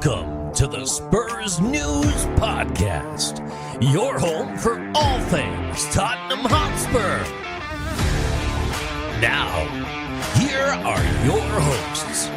Welcome to the Spurs News Podcast, your home for all things Tottenham Hotspur. Now, here are your hosts.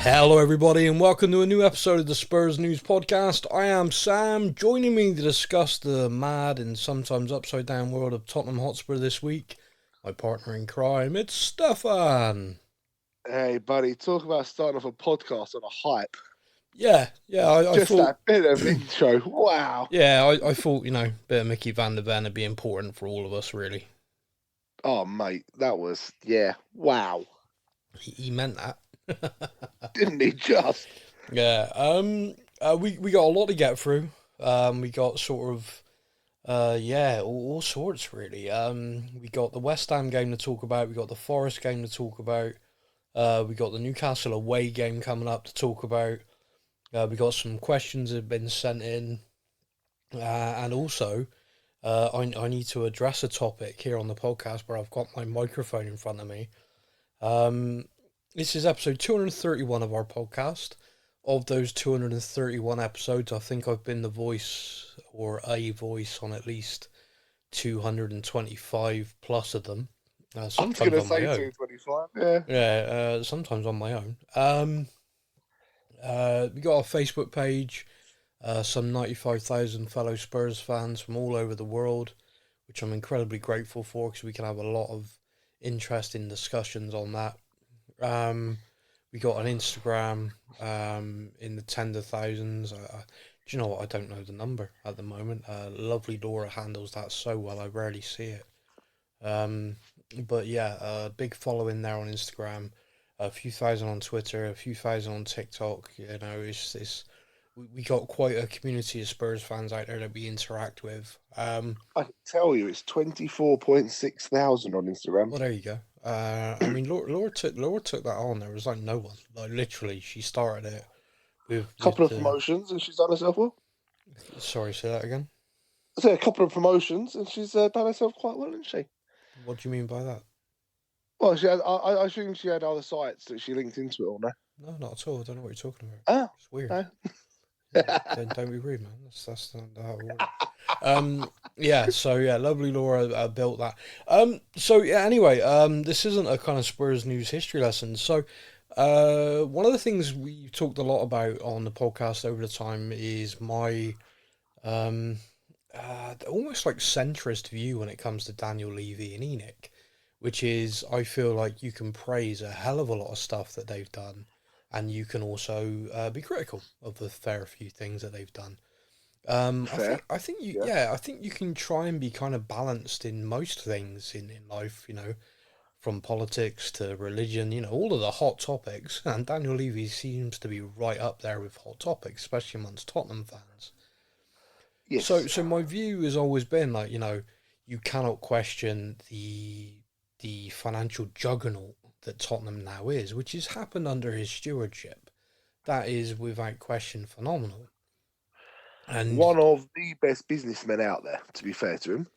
Hello everybody and welcome to a new episode of the Spurs News Podcast. I am Sam. Joining me to discuss the mad and sometimes upside down world of Tottenham Hotspur this week, my partner in crime, it's Stefan. Hey buddy, talk about starting off a podcast on a hype. I Just thought that bit of intro, wow. Yeah, I thought, a bit of Mickey van der Ven would be important for all of us, really. Oh mate, that was, wow. He meant that. Didn't he just? Yeah, we got a lot to get through. We got sort of, all sorts really. We got the West Ham game to talk about. We got the Forest game to talk about. We got the Newcastle away game coming up to talk about. We got some questions that have been sent in, and also, I need to address a topic here on the podcast where I've got my microphone in front of me. This is episode 231 of our podcast. Of those 231 episodes, I think I've been the voice or a voice on at least 225 plus of them. Sometimes I was going to say 225, yeah. Sometimes on my own. We got a Facebook page, some 95,000 fellow Spurs fans from all over the world, which I'm incredibly grateful for because we can have a lot of interesting discussions on that. We got an Instagram in the tens of thousands. Do you know what? I don't know the number at the moment. Lovely Laura handles that so well. I rarely see it. But yeah, big following there on Instagram. A few thousand on Twitter. A few thousand on TikTok. We got quite a community of Spurs fans out there that we interact with. I can tell you, it's 24.6 thousand on Instagram. Well, there you go. Laura took that on. There was no one. Literally, she started it with a couple of promotions, and she's done herself well. Sorry, say that again. I said a couple of promotions, and she's done herself quite well, hasn't she? What do you mean by that? Well, she had. I assume she had other sites that she linked into it on there. No, not at all. I don't know what you're talking about. Oh, it's weird. No. Don't be rude, man. That's not how it works. Lovely Laura built that. Anyway, this isn't a kind of Spurs news history lesson. So, one of the things we've talked a lot about on the podcast over the time is my almost like centrist view when it comes to Daniel Levy and Enoch, which is I feel like you can praise a hell of a lot of stuff that they've done. And you can also be critical of the fair few things that they've done. I think you can try and be kind of balanced in most things in life, from politics to religion, all of the hot topics. And Daniel Levy seems to be right up there with hot topics, especially amongst Tottenham fans. Yes. So my view has always been you cannot question the financial juggernaut that Tottenham now is, which has happened under his stewardship. That is, without question, phenomenal. And one of the best businessmen out there, to be fair to him.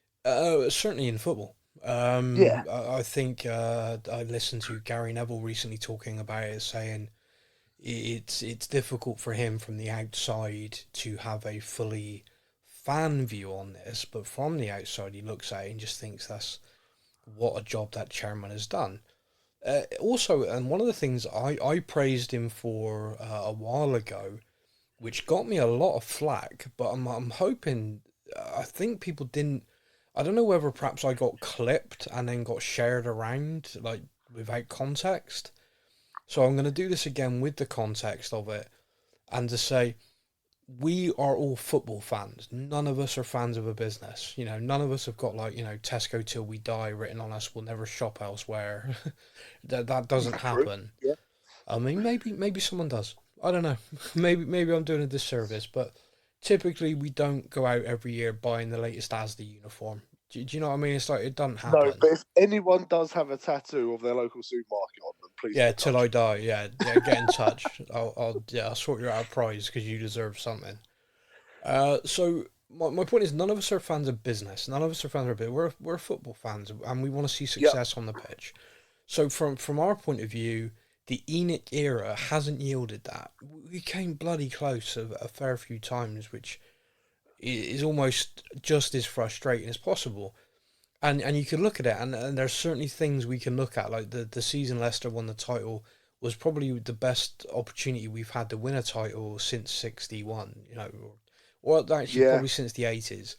Certainly in football. I think I listened to Gary Neville recently talking about it, saying it's difficult for him from the outside to have a fully fan view on this, but from the outside he looks at it and just thinks that's what a job that chairman has done. Also, and one of the things I praised him for a while ago, which got me a lot of flack, but I'm hoping, I think people didn't, I don't know whether perhaps I got clipped and then got shared around, without context. So I'm going to do this again with the context of it, and to say, we are all football fans. None of us are fans of a business. None of us have got Tesco till we die written on us. We'll never shop elsewhere. that doesn't happen. Yeah. I mean, maybe someone does. I don't know. Maybe I'm doing a disservice, but typically we don't go out every year buying the latest Asda uniform. Do you know what I mean? It's like it doesn't No, happen. but if anyone does have a tattoo of their local supermarket on them, please Yeah, get in till touch. I die. Yeah, yeah. Get in touch. I'll sort you out a prize because you deserve something. So my point is, none of us are fans of business. None of us are fans of it. We're football fans, and we want to see Yep, success on the pitch. So from our point of view, the ENIC era hasn't yielded that. We came bloody close a fair few times, which is almost just as frustrating as possible. And you can look at it, and there's certainly things we can look at, like the season Leicester won the title was probably the best opportunity we've had to win a title since '61. Or actually yeah, probably since the '80s.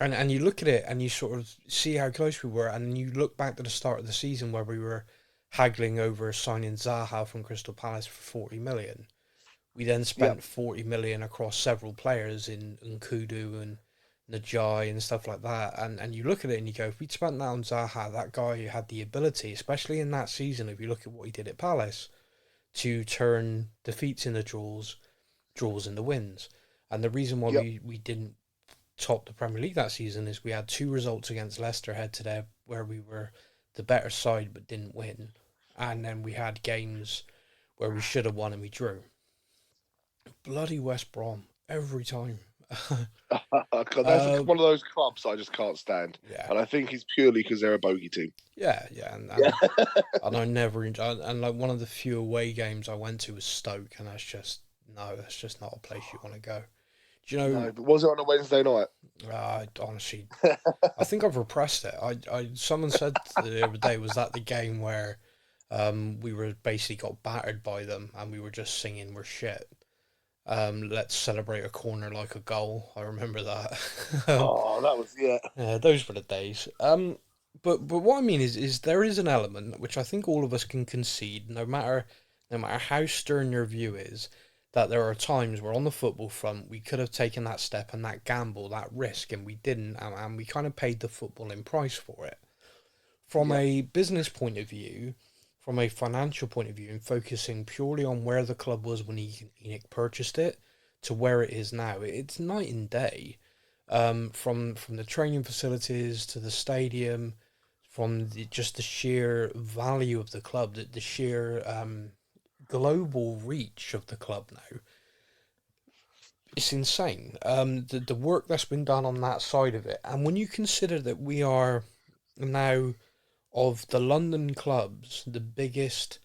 And you look at it and you sort of see how close we were, and you look back to the start of the season where we were haggling over signing Zaha from Crystal Palace for 40 million. We then yep, spent 40 million across several players in Nkudu and Najai and stuff like that. And you look at it and you go, if we'd spent that on Zaha, that guy had the ability, especially in that season, if you look at what he did at Palace, to turn defeats into draws into wins. And the reason why yep. we didn't top the Premier League that season is we had two results against Leicester head to head where we were the better side but didn't win. And then we had games where we should have won and we drew. Bloody West Brom every time. That's uh, one of those clubs I just can't stand, yeah, and I think it's purely because they're a bogey team. yeah, Yeah. and I never enjoyed. And like one of the few away games I went to was Stoke, and that's just no, that's just not a place you want to go. Do you know? No, but was it on a Wednesday night? Honestly, I think I've repressed it. Someone said the other day, was that the game where we were basically got battered by them and we were just singing we're shit. Let's celebrate a corner like a goal. I remember that. Oh, that was yeah. Yeah, those were the days. But what I mean is there is an element which I think all of us can concede, no matter how stern your view is, that there are times where on the football front we could have taken that step and that gamble, that risk, and we didn't, and we kind of paid the footballing price for it. From Yep. a business point of view, from a financial point of view, and focusing purely on where the club was when Enoch purchased it to where it is now, it's night and day. From the training facilities to the stadium, from just the sheer value of the club, the sheer global reach of the club now, it's insane. The work that's been done on that side of it, and when you consider that we are now of the London clubs, the biggest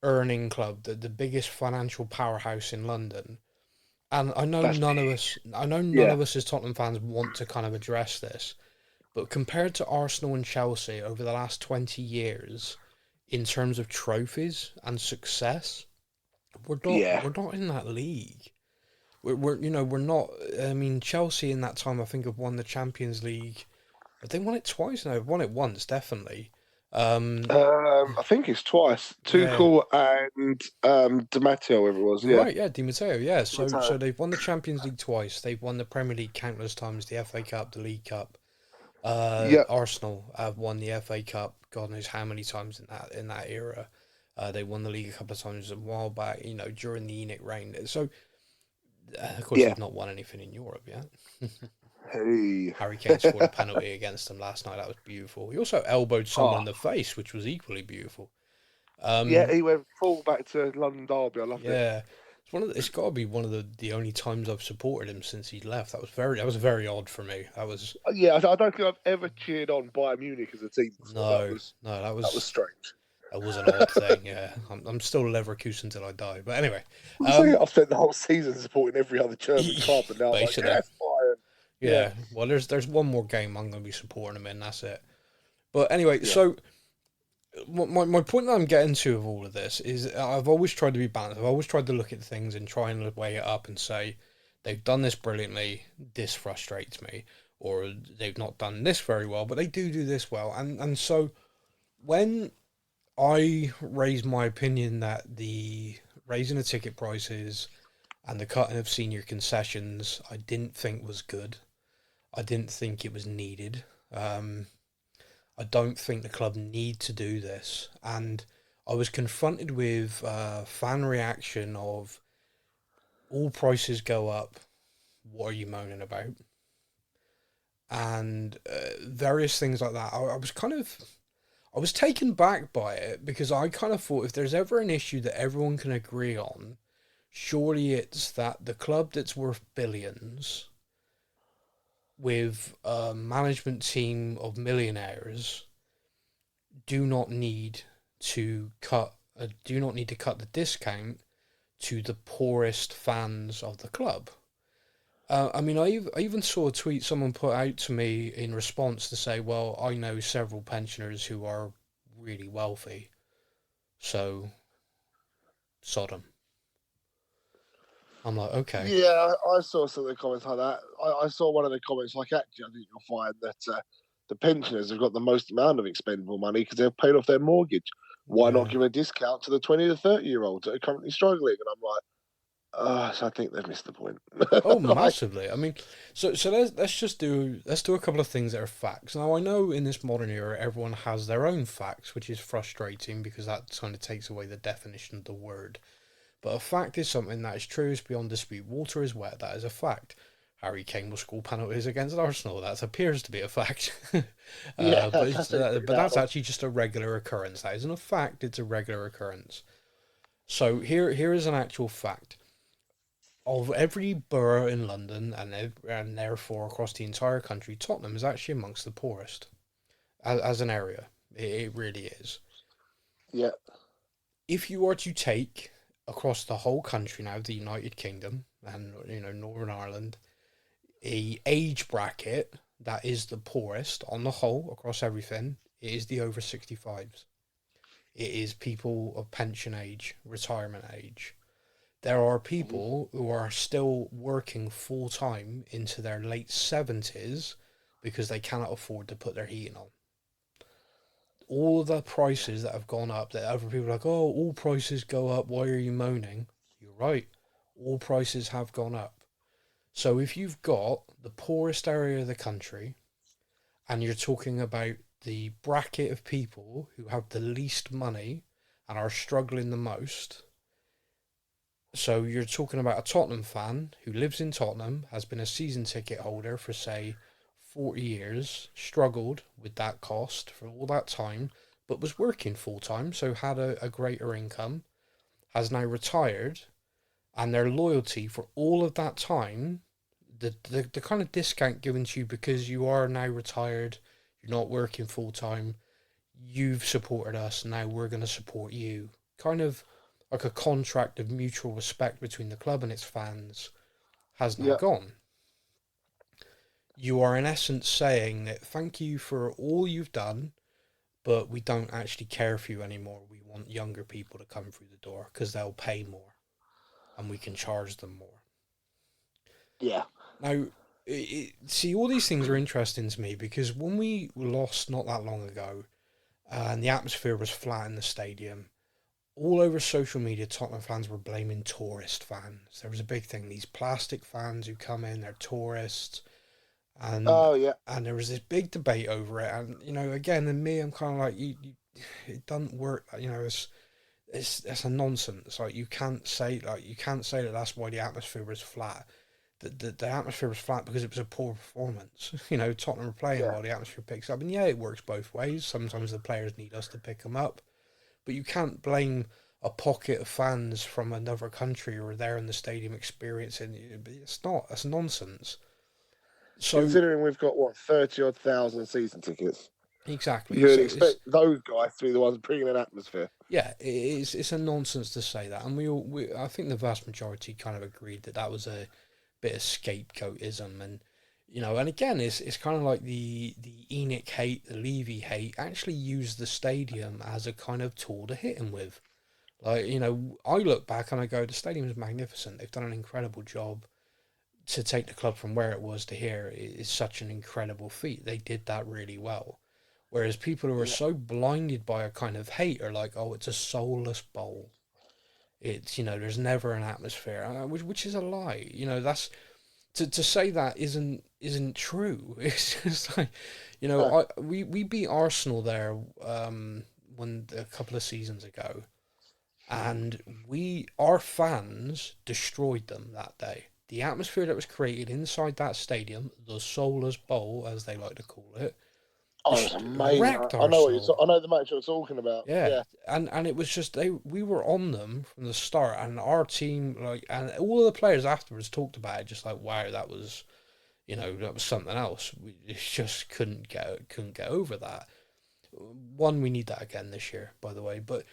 earning club, the biggest financial powerhouse in London. And That's I know none yeah, of us as Tottenham fans want to kind of address this, but compared to Arsenal and Chelsea over the last 20 years, in terms of trophies and success, yeah. we're not in that league. We're not. I mean, Chelsea in that time I think have won the Champions League. But they won it twice now. They've won it once definitely. Um, I think it's twice. yeah, Tuchel and Di whoever it was. you're Yeah, right. Yeah, Di Matteo. Yeah, Di so they've won the Champions League twice. They've won the Premier League countless times. The FA Cup, the League Cup. Yep, Arsenal have won the FA Cup. God knows how many times in that era. They won the league a couple of times a while back. During the ENIC reign. So of course yeah. they've not won anything in Europe yet. Hey. Harry Kane scored a penalty against them last night. That was beautiful. He also elbowed someone Oh, in the face, which was equally beautiful. yeah. Um, He went full back to London Derby. I loved it. yeah, it's got to be one of the only times I've supported him since he left. That was very odd for me. That was Yeah, I don't think I've ever cheered on Bayern Munich as a team before. no, no, That was strange. that was an odd thing. Yeah, I'm still Leverkusen till I die. But anyway, I'm saying um, I've spent the whole season supporting every other German club, and now I'm like, basically, yes, Bayern. Yeah, yeah. Well, there's one more game I'm going to be supporting him in. That's it. But anyway, yeah, so my point that I'm getting to of all of this is I've always tried to be balanced. I've always tried to look at things and try and weigh it up and say they've done this brilliantly. This frustrates me, or they've not done this very well, but they do this well. And so when I raised my opinion that the raising the ticket prices and the cutting of senior concessions, I didn't think was good. I didn't think it was needed. I don't think the club need to do this. And I was confronted with fan reaction of all prices go up. What are you moaning about? and various things like that. I was taken back by it because I kind of thought if there's ever an issue that everyone can agree on, surely it's that the club that's worth billions with a management team of millionaires do not need to cut the discount to the poorest fans of the club. I mean, I even saw a tweet someone put out to me in response to say, well, I know several pensioners who are really wealthy, so Sodom. I'm like, okay. Yeah, I saw some of the comments like that. I saw one of the comments like, actually, I think you'll find that the pensioners have got the most amount of expendable money because they've paid off their mortgage. Why not Yeah. give a discount to the 20 to 30-year-olds that are currently struggling? And I'm like, so I think they've missed the point. Oh, Like, massively. I mean, so let's do a couple of things that are facts. Now I know in this modern era everyone has their own facts, which is frustrating because that kind of takes away the definition of the word. But a fact is something that is true, is beyond dispute. Water is wet. That is a fact. Harry Kane will score penalties against Arsenal. That appears to be a fact. yeah, But that's actually just a regular occurrence. That isn't a fact. It's a regular occurrence. So here is an actual fact. Of every borough in London and therefore across the entire country, Tottenham is actually amongst the poorest as an area. It really is. yeah. If you were to take across the whole country now, the United Kingdom and Northern Ireland, a age bracket that is the poorest on the whole across everything, it is the over 65s. It is people of pension age, retirement age. There are Mhm. people who are still working full time into their late 70s because they cannot afford to put their heating on. All of the prices that have gone up, that other people are like, oh, all prices go up, why are you moaning? You're right, all prices have gone up. So if you've got the poorest area of the country and you're talking about the bracket of people who have the least money and are struggling the most, so you're talking about a Tottenham fan who lives in Tottenham, has been a season ticket holder for, say, 40 years, struggled with that cost for all that time, but was working full time, so had a greater income, has now retired, and their loyalty for all of that time, the kind of discount given to you because you are now retired, you're not working full time, you've supported us, now we're going to support you. Kind of like a contract of mutual respect between the club and its fans has now Yeah. gone. You are in essence saying that thank you for all you've done, but we don't actually care for you anymore. We want younger people to come through the door because they'll pay more and we can charge them more. Yeah. Now, see, all these things are interesting to me because when we lost not that long ago and the atmosphere was flat in the stadium, all over social media, Tottenham fans were blaming tourist fans. There was a big thing. These plastic fans who come in, they're tourists, and Oh, yeah. and there was this big debate over it. And again, in me, I'm kind of like, it doesn't work. It's a nonsense. Like you can't say that that's why the atmosphere was flat. The atmosphere was flat because it was a poor performance. Tottenham were playing Yeah. while the atmosphere picks up, and yeah, it works both ways. Sometimes the players need us to pick them up, but you can't blame a pocket of fans from another country who are there in the stadium experiencing it. It's not. That's nonsense. So Considering we've got, what, 30 odd thousand season tickets, exactly. you'd So expect it's those guys to be the ones bringing an atmosphere. yeah, it's a nonsense to say that, and I think the vast majority kind of agreed that that was a bit of scapegoatism, and and again, it's kind of like the Enoch hate, the Levy hate, actually used the stadium as a kind of tool to hit him with. Like, I look back and I go, the stadium is magnificent. They've done an incredible job to take the club from where it was to here. It's such an incredible feat. They did that really well. Whereas people who are Yeah. so blinded by a kind of hate are like, oh, it's a soulless bowl. It's, there's never an atmosphere, which is a lie. That's to say that isn't true. It's just like, Uh, we beat Arsenal there when a couple of seasons ago, and our fans destroyed them that day. the atmosphere that was created inside that stadium, the Soulless Bowl, as they like to call it, Oh, it was amazing. wrecked I our know what soul. I know the match you're talking about. Yeah, Yeah, and it was just we were on them from the start, and our team and all the players afterwards talked about it, just like wow, that was that was something else. We just couldn't get over that. One, we need that again this year, by the way, but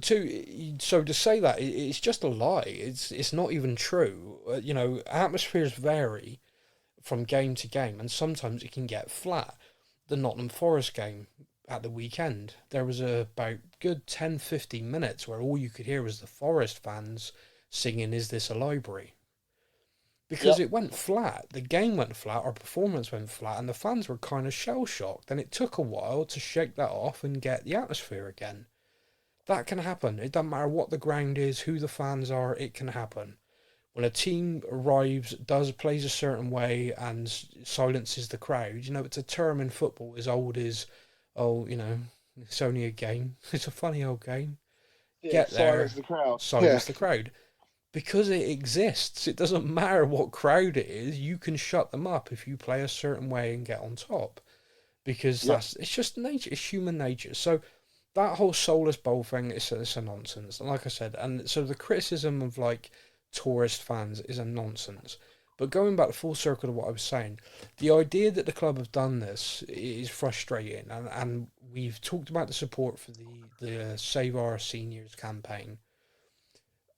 two, so to say that it's just a lie. It's not even true. Atmospheres vary from game to game, and sometimes it can get flat. The Nottingham Forest game at the weekend, there was about good 10-15 minutes where all you could hear was the Forest fans singing "Is This a Library?" Because yep, it went flat. The game went flat, our performance went flat, and the fans were kind of shell shocked. And it took a while to shake that off and get the atmosphere again. That can happen. It doesn't matter what the ground is, who the fans are, it can happen. When a team arrives, plays a certain way, and silences the crowd, it's a term in football as old as, oh, it's only a game. It's a funny old game. yeah. Get Silence there, the crowd. Yeah, silence the crowd. Because it exists. It doesn't matter what crowd it is. You can shut them up if you play a certain way and get on top. Because yep. it's just nature. It's human nature. So that whole soulless bowl thing it's a nonsense. And like I said, and so the criticism of tourist fans is a nonsense. But going back to full circle to what I was saying, the idea that the club have done this is frustrating, and we've talked about the support for the Save Our Seniors campaign.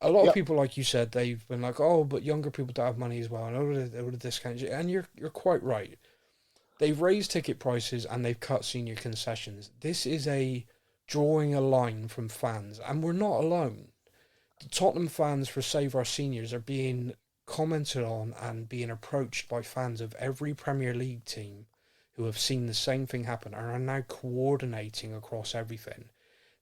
A lot of Yep. people, like you said, they've been like, "Oh, but younger people don't have money as well," and all the discounts. And you're quite right. They've raised ticket prices and they've cut senior concessions. This is a drawing a line from fans, and we're not alone. The Tottenham fans for Save Our Seniors are being commented on and being approached by fans of every Premier League team who have seen the same thing happen and are now coordinating across everything.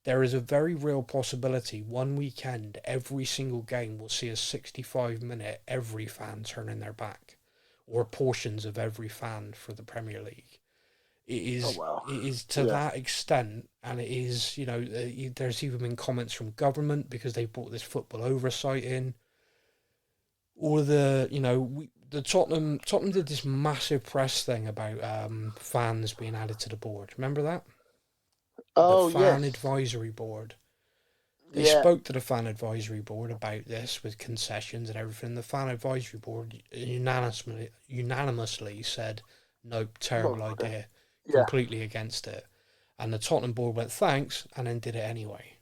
There is a very real possibility one weekend every single game will see a 65-minute every fan turning their back, or portions of every fan for the Premier League. It Oh is wow. it is to Yeah. that extent, and it is there's even been comments from government because they brought this football oversight in, or the Tottenham did this massive press thing about fans being added to the board. Remember that? The Oh fan yes. advisory board. They Yeah. spoke to the fan advisory board about this with concessions and everything. The fan advisory board unanimously said, "Nope, terrible Not okay. idea, Yeah. completely against it." And the Tottenham board went thanks and then did it anyway.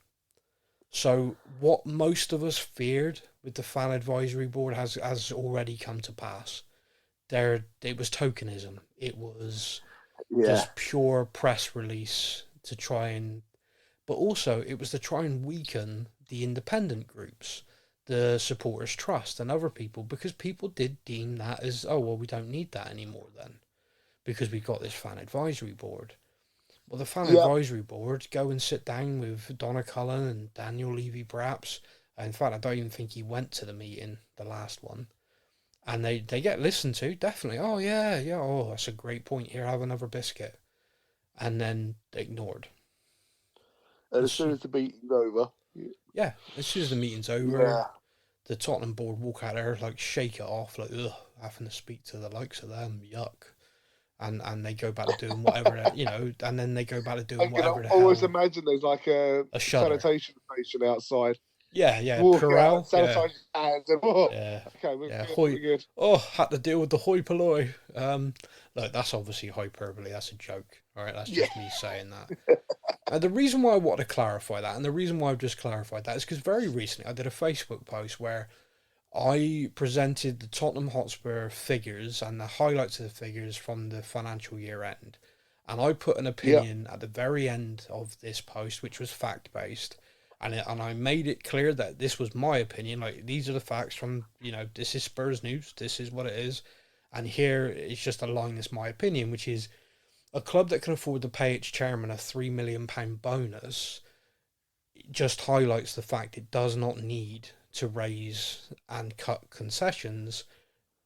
So what most of us feared with the fan advisory board has already come to pass. It was tokenism. It was Yeah. just pure press release to try and, but also it was to try and weaken the independent groups, the supporters trust and other people, because people did deem that as, oh well, we don't need that anymore then because we've got this fan advisory board. Well, the fan Yep. advisory board go and sit down with Donna Cullen and Daniel Levy perhaps. In fact, I don't even think he went to the meeting, the last one. And they get listened to, definitely. Oh yeah, yeah, oh that's a great point. Here, have another biscuit. And then ignored. And as As soon as the meeting's over. Yeah, as soon as the meeting's over, Yeah. the Tottenham board walk out there, shake it off, ugh, having to speak to the likes of them, yuck. And they go back to doing whatever, and then they go back to I doing can whatever the always hell. imagine there's like a A shudder. sanitation station outside. Yeah, yeah, Walk out, Purell, yeah, sanitize your hands, and oh, yeah, okay, we're yeah, good, hoi. we're good. Oh, had to deal with the hoi polloi. Look, that's obviously hyperbole, that's a joke, alright, that's Yeah. just me saying that. The reason why I want to clarify that, and the reason why I've just clarified that, is because very recently I did a Facebook post where I presented the Tottenham Hotspur figures and the highlights of the figures from the financial year end. And I put an Yeah. opinion at the very end of this post, which was fact based. And I made it clear that this was my opinion. Like, these are the facts from, this is Spurs news, this is what it is. And here it's just a line that's my opinion, which is a club that can afford to pay its chairman a £3 million bonus just highlights the fact it does not need to raise and cut concessions,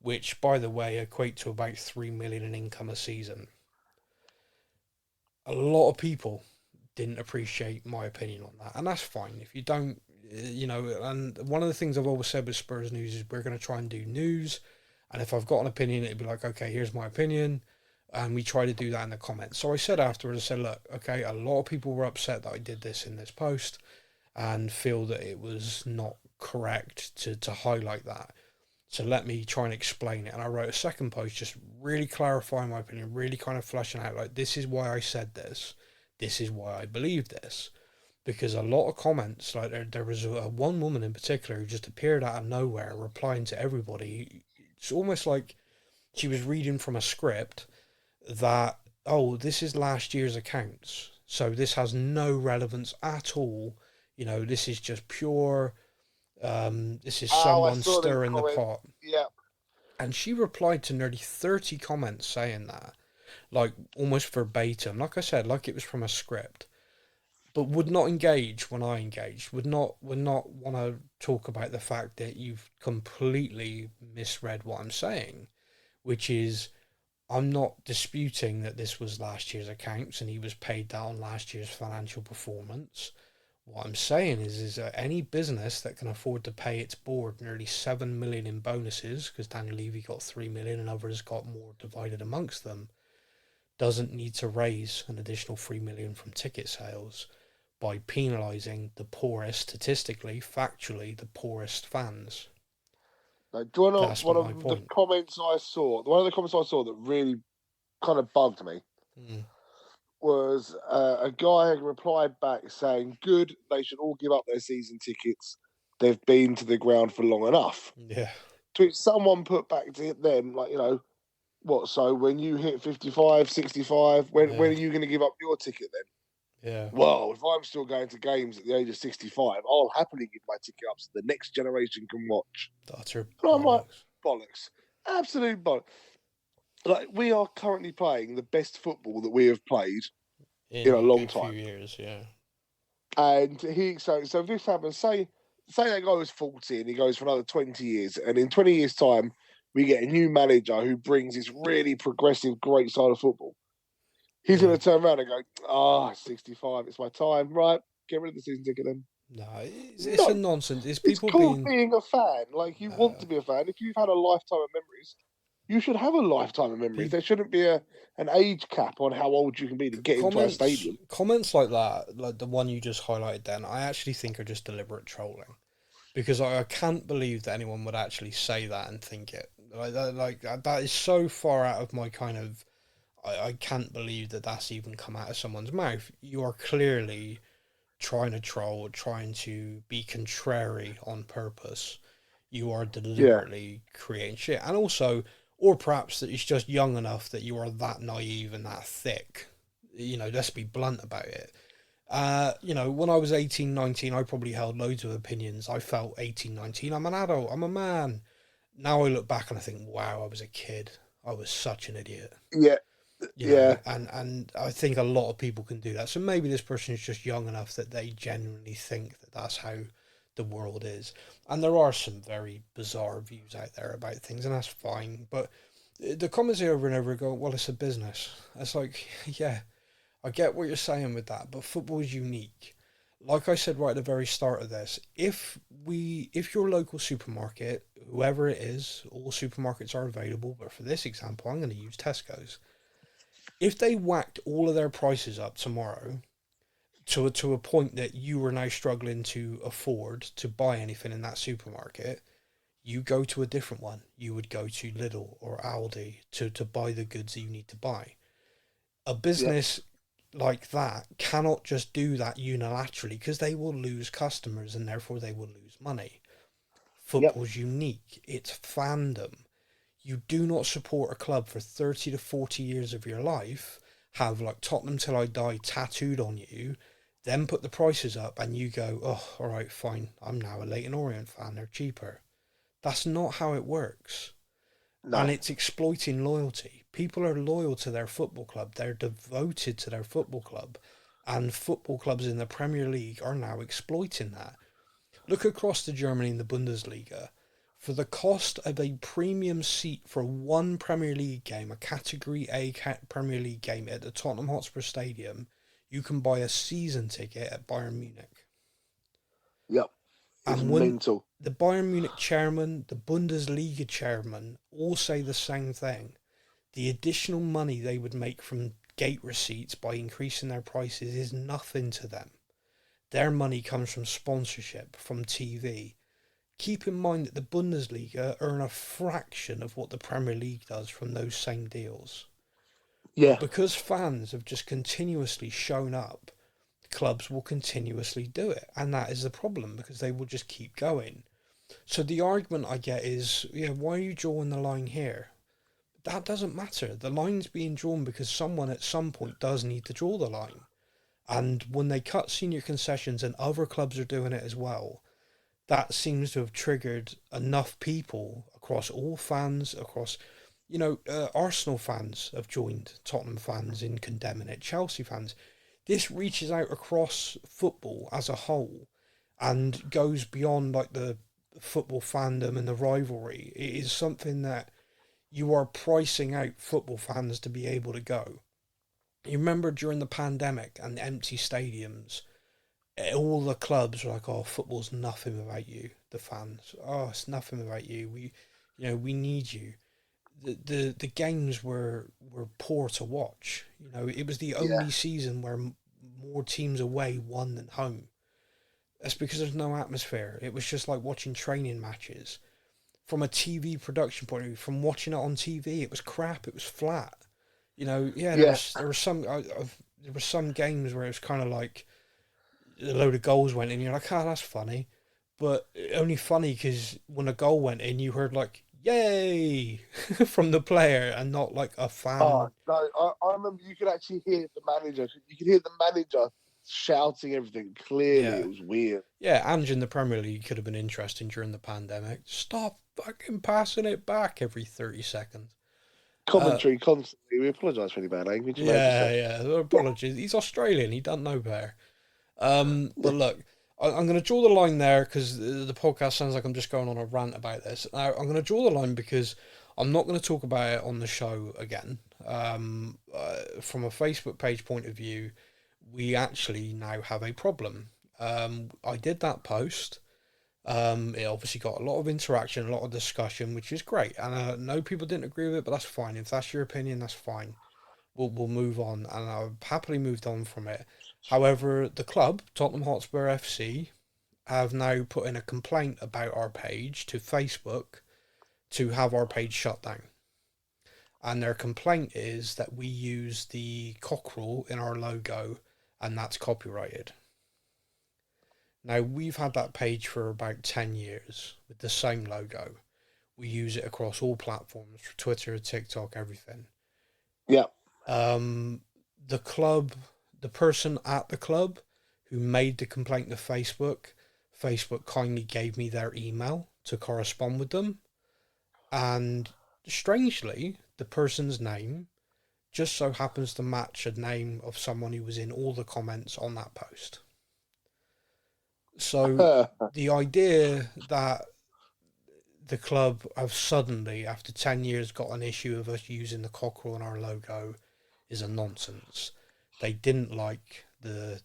which, by the way, equate to about 3 million in income a season. A lot of people didn't appreciate my opinion on that, and that's fine. If you don't, And one of the things I've always said with Spurs News is we're going to try and do news. And if I've got an opinion, it'd be like, okay, here's my opinion. And we try to do that in the comments. So I said afterwards, I said, look, okay, a lot of people were upset that I did this in this post and feel that it was not correct to highlight that. So let me try and explain it. And I wrote a second post just really clarifying my opinion, really kind of fleshing out like, this is why I said this. This is why I believe this. Because a lot of comments, like there was one woman in particular who just appeared out of nowhere replying to everybody. It's almost like she was reading from a script that, oh, this is last year's accounts. So this has no relevance at all. This is just pure, this is Oh, I someone saw them stirring the comment. pot. Yeah. And she replied to nearly 30 comments saying that, like almost verbatim. Like I said, like it was from a script, but would not engage when I engaged. Would not want to talk about the fact that you've completely misread what I'm saying, which is I'm not disputing that this was last year's accounts and he was paid that on last year's financial performance. What I'm saying is that any business that can afford to pay its board nearly 7 million in bonuses, because Daniel Levy got 3 million and others got more divided amongst them, doesn't need to raise an additional 3 million from ticket sales by penalising the poorest, statistically, factually, the poorest fans. Now, do you want That's one my of the point. comments I saw? One of the comments I saw that really kind of bugged me was a guy replied back saying, "Good, they should all give up their season tickets. They've been to the ground for long enough." Yeah. To which someone put back to them, like, what? So when you hit 55, 65, when Yeah. are you going to give up your ticket then? Yeah. Well, if I'm still going to games at the age of 65, I'll happily give my ticket up so the next generation can watch. Utter And I'm like, bollocks. bollocks. Absolute bollocks. Like, we are currently playing the best football that we have played in In a a long good few time. years, yeah. And so if this happens, say that guy was 40 and he goes for another 20 years, and in 20 years' time, we get a new manager who brings this really progressive, great style of football. He's Yeah. going to turn around and go, 65, it's my time. Right, get rid of the season ticket then. No, it's a No, nonsense. It's it's people called being. being a fan. Like, you want Uh, to be a fan. If you've had a lifetime of memories, you should have a lifetime of memories. pe- There shouldn't be an age cap on how old you can be to get into our comments stadium. comments like that, like the one you just highlighted, then I actually think are just deliberate trolling, because I can't believe that anyone would actually say that and think it that is so far out of my kind of. I can't believe that that's even come out of someone's mouth. You are clearly trying to troll, trying to be contrary on purpose. You are Yeah, deliberately creating shit. And also, or perhaps that it's just young enough that you are that naive and that thick. Let's be blunt about it. When I was 18, 19, I probably held loads of opinions. I felt 18, 19, I'm an adult, I'm a man. Now I look back and I think, wow, I was a kid. I was such an idiot. yeah, yeah. And I think a lot of people can do that. So maybe this person is just young enough that they genuinely think that that's how the world is. And there are some very bizarre views out there about things, and that's fine. But the comments over and over go, well, it's a business. It's like, yeah, I get what you're saying with that, but football is unique. Like I said right at the very start of this, if your local supermarket, whoever it is, all supermarkets are available, but for this example, I'm going to use Tesco's. If they whacked all of their prices up tomorrow to a point that you are now struggling to afford to buy anything in that supermarket, you go to a different one. You would go to Lidl or Aldi to buy the goods that you need to buy. A Yep. business like that cannot just do that unilaterally, because they will lose customers and therefore they will lose money. Yep. Football's unique. It's fandom. You do not support a club for 30 to 40 years of your life, have like Tottenham Till I Die tattooed on you, then put the prices up and you go, oh, all right, fine, I'm now a Leyton Orient fan, they're cheaper. That's not how it works. No. And it's exploiting loyalty. People are loyal to their football club, they're devoted to their football club. And football clubs in the Premier League are now exploiting that. Look across to Germany in the Bundesliga. For the cost of a premium seat for one Premier League game, a Category A Premier League game at the Tottenham Hotspur Stadium, you can buy a season ticket at Bayern Munich. Yep. It's And when mental. the Bayern Munich chairman, the Bundesliga chairman all say the same thing, the additional money they would make from gate receipts by increasing their prices is nothing to them. Their money comes from sponsorship, from TV. Keep in mind that the Bundesliga earn a fraction of what the Premier League does from those same deals. But Yeah, because fans have just continuously shown up, clubs will continuously do it. And that is the problem, because they will just keep going. So the argument I get is, yeah, why are you drawing the line here? That doesn't matter. The line's being drawn because someone at some point does need to draw the line. And when they cut senior concessions, and other clubs are doing it as well, that seems to have triggered enough people across all fans, across, Arsenal fans have joined Tottenham fans in condemning it, Chelsea fans. This reaches out across football as a whole and goes beyond like the football fandom and the rivalry. It is something that you are pricing out football fans to be able to go. You remember during the pandemic and the empty stadiums, all the clubs were like, "Oh, football's nothing without you." The fans, "Oh, it's nothing without you. We need you." The games were poor to watch. It was the yeah, only season where more teams away won than home. That's because there's no atmosphere. It was just like watching training matches. From a TV production point of view, from watching it on TV, it was crap. It was flat. Yeah, there yeah. was there was some there were some games where it was kind of like a load of goals went in. You're like, that's funny, but only funny because when a goal went in, you heard like "yay" from the player, and not like a Oh fan. no, I remember you could actually hear the manager. You could hear the manager shouting everything clearly. Yeah, It was weird. yeah. And in the Premier League could have been interesting during the pandemic. Stop fucking passing it back every 30 seconds. Uh, Commentary constantly. We apologise for any bad language you may have just yeah, said. yeah. Apologies. He's Australian. He doesn't know better. But look, I'm going to draw the line there because the podcast sounds like I'm just going on a rant about this. Now, I'm going to draw the line because I'm not going to talk about it on the show again. From a Facebook page point of view, we actually now have a problem. I did that post. It obviously got a lot of interaction, a lot of discussion, which is great. And I know people didn't agree with it, but that's fine. If that's your opinion, that's fine. We'll move on, and I've happily moved on from it. However, the club, Tottenham Hotspur FC, have now put in a complaint about our page to Facebook to have our page shut down. And their complaint is that we use the cockerel in our logo, and that's copyrighted. Now, we've had that page for about 10 years with the same logo. We use it across all platforms, Twitter, TikTok, everything. Yeah. The club, the person at the club who made the complaint to Facebook, Facebook kindly gave me their email to correspond with them. And strangely, the person's name just so happens to match a name of someone who was in all the comments on that post. So the idea that the club have suddenly, after 10 years, got an issue of us using the cockerel in our logo is a nonsense. They didn't like the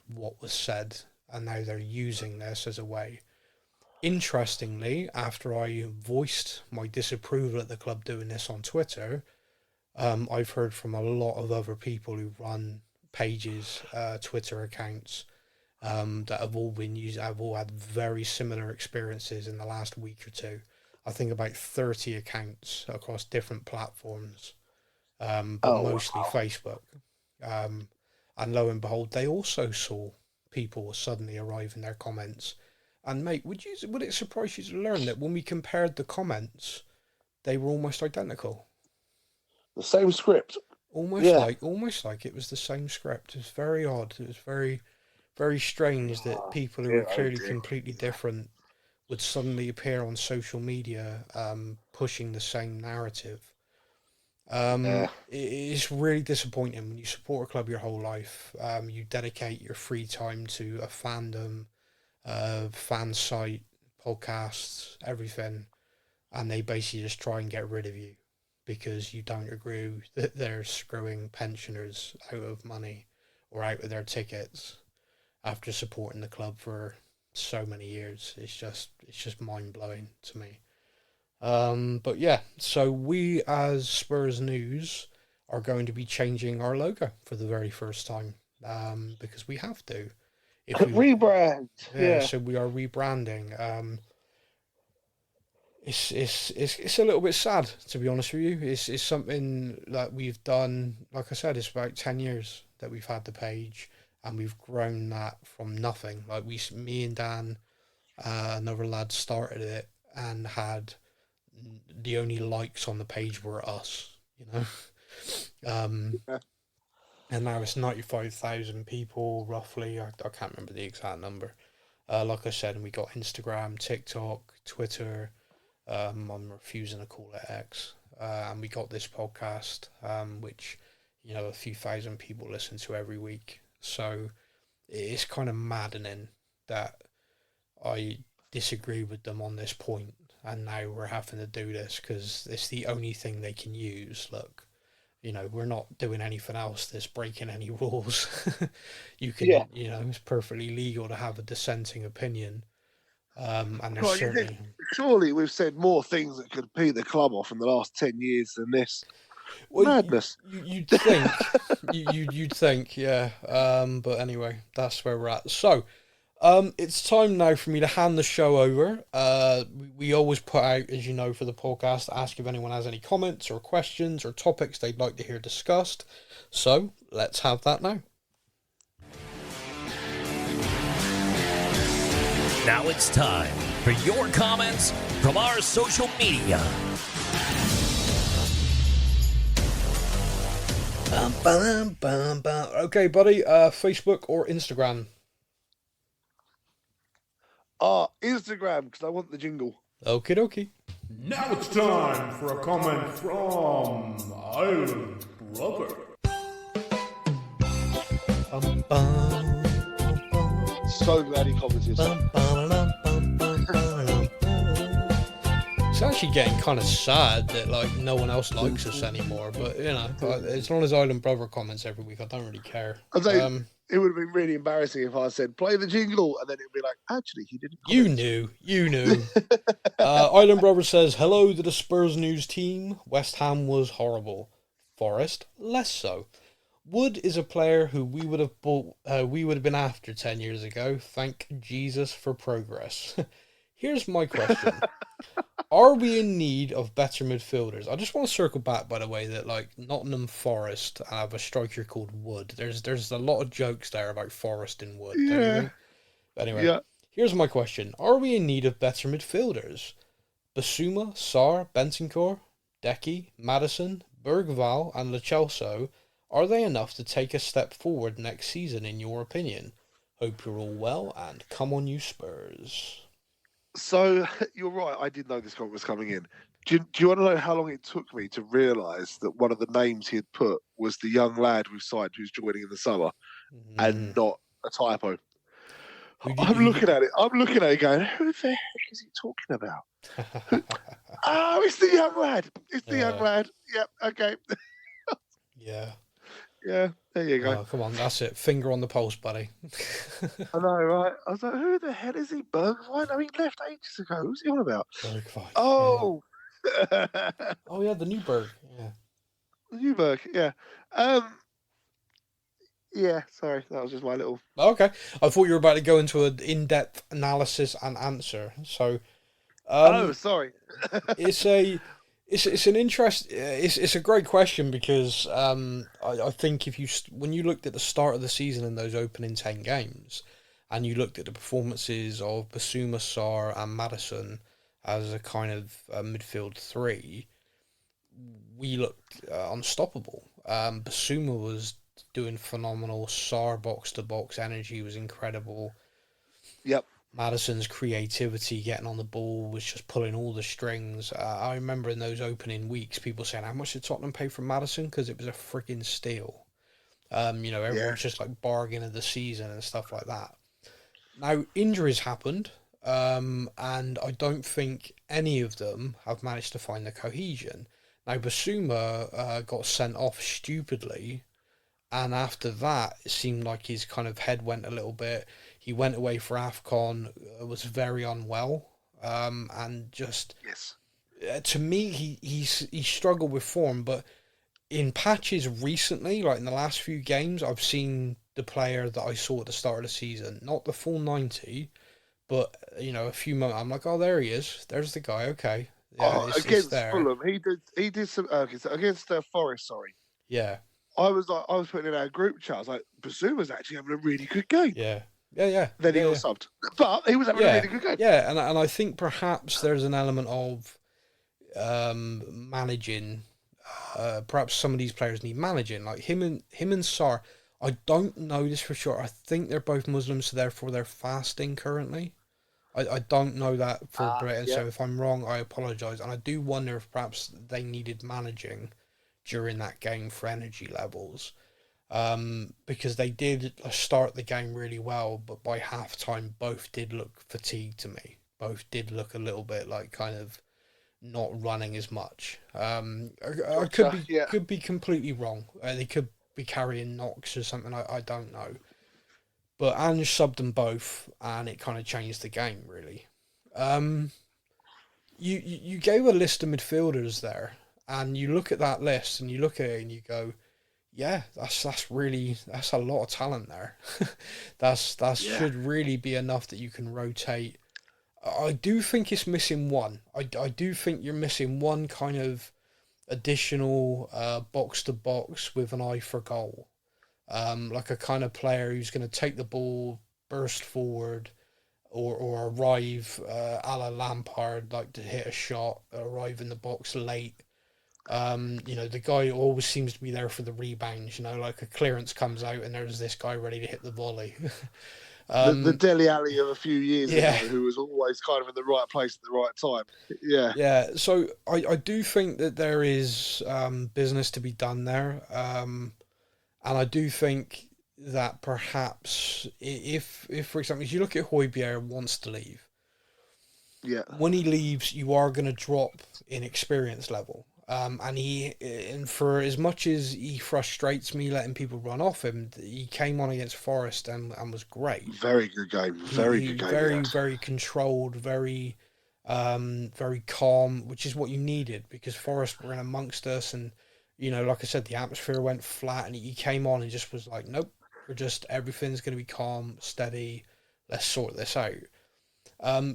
what was said, and now they're using this as a way. Interestingly, after I voiced my disapproval at the club doing this on Twitter, I've heard from a lot of other people who run pages, Twitter accounts, that have all been used. Have all had very similar experiences in the last week or two. I think about 30 accounts across different platforms, but Oh mostly wow. Facebook. Um, and lo and behold, they also saw people suddenly arrive in their comments. And mate, would it surprise you to learn that when we compared the comments, they were almost identical? The same script. Almost Yeah. like it was the same script. It's very odd. It was very very strange that Oh people who were dear, oh clearly dear. completely different would suddenly appear on social media, pushing the same narrative. Yeah. It's really disappointing when you support a club your whole life. You dedicate your free time to a fandom, fan site, podcasts, everything, and they basically just try and get rid of you because you don't agree that they're screwing pensioners out of money or out of their tickets after supporting the club for so many years. It's just mind blowing to me. But yeah, so we as Spurs News are going to be changing our logo for the very first time, because we have to. If we Rebrand, Yeah, yeah. so we are rebranding. It's a little bit sad, to be honest with you. It's something that we've done. Like I said, it's about 10 years that we've had the page, and we've grown that from nothing. Like me and Dan, another lad, started it and had the only likes on the page were us. Um, Yeah. and now it's 95,000 people roughly. I can't remember the exact number. Like I said, and we got Instagram, TikTok, Twitter. I'm refusing to call it X. And we got this podcast, which, a few thousand people listen to every week. So it's kind of maddening that I disagree with them on this point, and now we're having to do this because it's the only thing they can use. Look, we're not doing anything else that's breaking any rules. You can, Yeah. it's perfectly legal to have a dissenting opinion. And there's Well, certainly... surely we've said more things that could pee the club off in the last 10 years than this. Well, Madness. you'd think, you'd think, yeah. But anyway, that's where we're at. So, it's time now for me to hand the show over. We always put out, as you know, for the podcast, ask if anyone has any comments or questions or topics they'd like to hear discussed. So, let's have that now. Now it's time for your comments from our social media. Okay, buddy. Facebook or Instagram? Instagram, because I want the jingle. Okie dokie. Now it's time for a comment from Island Brother. So glad he commented. It's actually getting kind of sad that no one else likes us anymore. But as long as Island Brother comments every week, I don't really care. I'd say it would have been really embarrassing if I said play the jingle, and then it'd be like, actually, he didn't comment. You knew. Island Brother says, hello to the Spurs News team. West Ham was horrible. Forest, less so. Wood is a player who we would have been after 10 years ago. Thank Jesus for progress. Here's my question. Are we in need of better midfielders? I just want to circle back, by the way, that Nottingham Forest have a striker called Wood. There's a lot of jokes there about Forest and Wood. Yeah. Don't you think? Anyway, Yeah. Here's my question. Are we in need of better midfielders? Basuma, Sarr, Bentancur, Decky, Maddison, Bergval and Lo Celso, are they enough to take a step forward next season in your opinion? Hope you're all well and come on you Spurs. So, you're right, I did know this comment was coming in. Do you want to know how long it took me to realise that one of the names he had put was the young lad we've signed who's joining in the summer and not a typo? I'm looking at it going, who the heck is he talking about? Oh, it's the young lad. Young lad. Yep, okay. Yeah. Yeah, there you go. Oh, come on, that's it. Finger on the pulse, buddy. I know, right? I was like, who the hell is he? Bergwijn? I mean, he left ages ago. Who's he on about? Bergwijn. Oh. Yeah. Oh, yeah, the new Berg. Yeah. The new Berg, yeah. Yeah, sorry. That was just my little... Okay. I thought you were about to go into an in-depth analysis and answer. So... sorry. It's an interest. It's a great question because I think when you looked at the start of the season in those opening 10 games, and you looked at the performances of Basuma, Sarr, and Maddison as a kind of midfield three, we looked unstoppable. Basuma was doing phenomenal. Sarr box to box energy was incredible. Yep. Maddison's creativity getting on the ball was just pulling all the strings. I remember in those opening weeks, people saying, how much did Tottenham pay for Maddison? Because it was a freaking steal. Everyone's just bargaining the season and stuff like that. Now, injuries happened, and I don't think any of them have managed to find the cohesion. Now, Basuma got sent off stupidly, and after that, it seemed like his kind of head went a little bit. He went away for AFCON, was very unwell, and just to me, he struggled with form. But in patches recently, like in the last few games, I've seen the player that I saw at the start of the season, not the full 90, but a few moments. I'm like, oh, there he is. There's the guy. Okay, yeah, against there. Fulham, he did some against Forest. Sorry. Yeah. I was putting in our group chat. I was like, Basuma's actually having a really good game. Yeah. Then he got subbed, but he was having a really good game. Yeah, and I think perhaps there's an element of managing. Perhaps some of these players need managing, like him and Sarr. I don't know this for sure. I think they're both Muslims, so therefore they're fasting currently. I don't know that for Britain, so if I'm wrong, I apologise. And I do wonder if perhaps they needed managing during that game for energy levels. Because they did start the game really well, but by half-time, both did look fatigued to me. Both did look a little bit like kind of not running as much. I could be completely wrong. They could be carrying knocks or something. I don't know. But Ange subbed them both, and it kind of changed the game, really. You gave a list of midfielders there, and you look at that list, and you look at it, and you go, yeah, that's a lot of talent there. That should really be enough that you can rotate. I do think it's missing one. I do think you're missing one kind of additional box to box with an eye for goal. Like a kind of player who's going to take the ball, burst forward, or arrive a la Lampard, like to hit a shot, arrive in the box late. The guy who always seems to be there for the rebounds, like a clearance comes out and there's this guy ready to hit the volley. The Dele Alli of a few years ago, who was always kind of in the right place at the right time. Yeah. Yeah, so I do think that there is business to be done there. And I do think that perhaps if for example, if you look at Højbjerg wants to leave, when he leaves, you are going to drop in experience level. And for as much as he frustrates me letting people run off him, he came on against Forest and was great. Very good game. Very good game. Very controlled, very calm, which is what you needed because Forest were in amongst us, and like I said, the atmosphere went flat, and he came on and just was like, nope, everything's going to be calm, steady. Let's sort this out.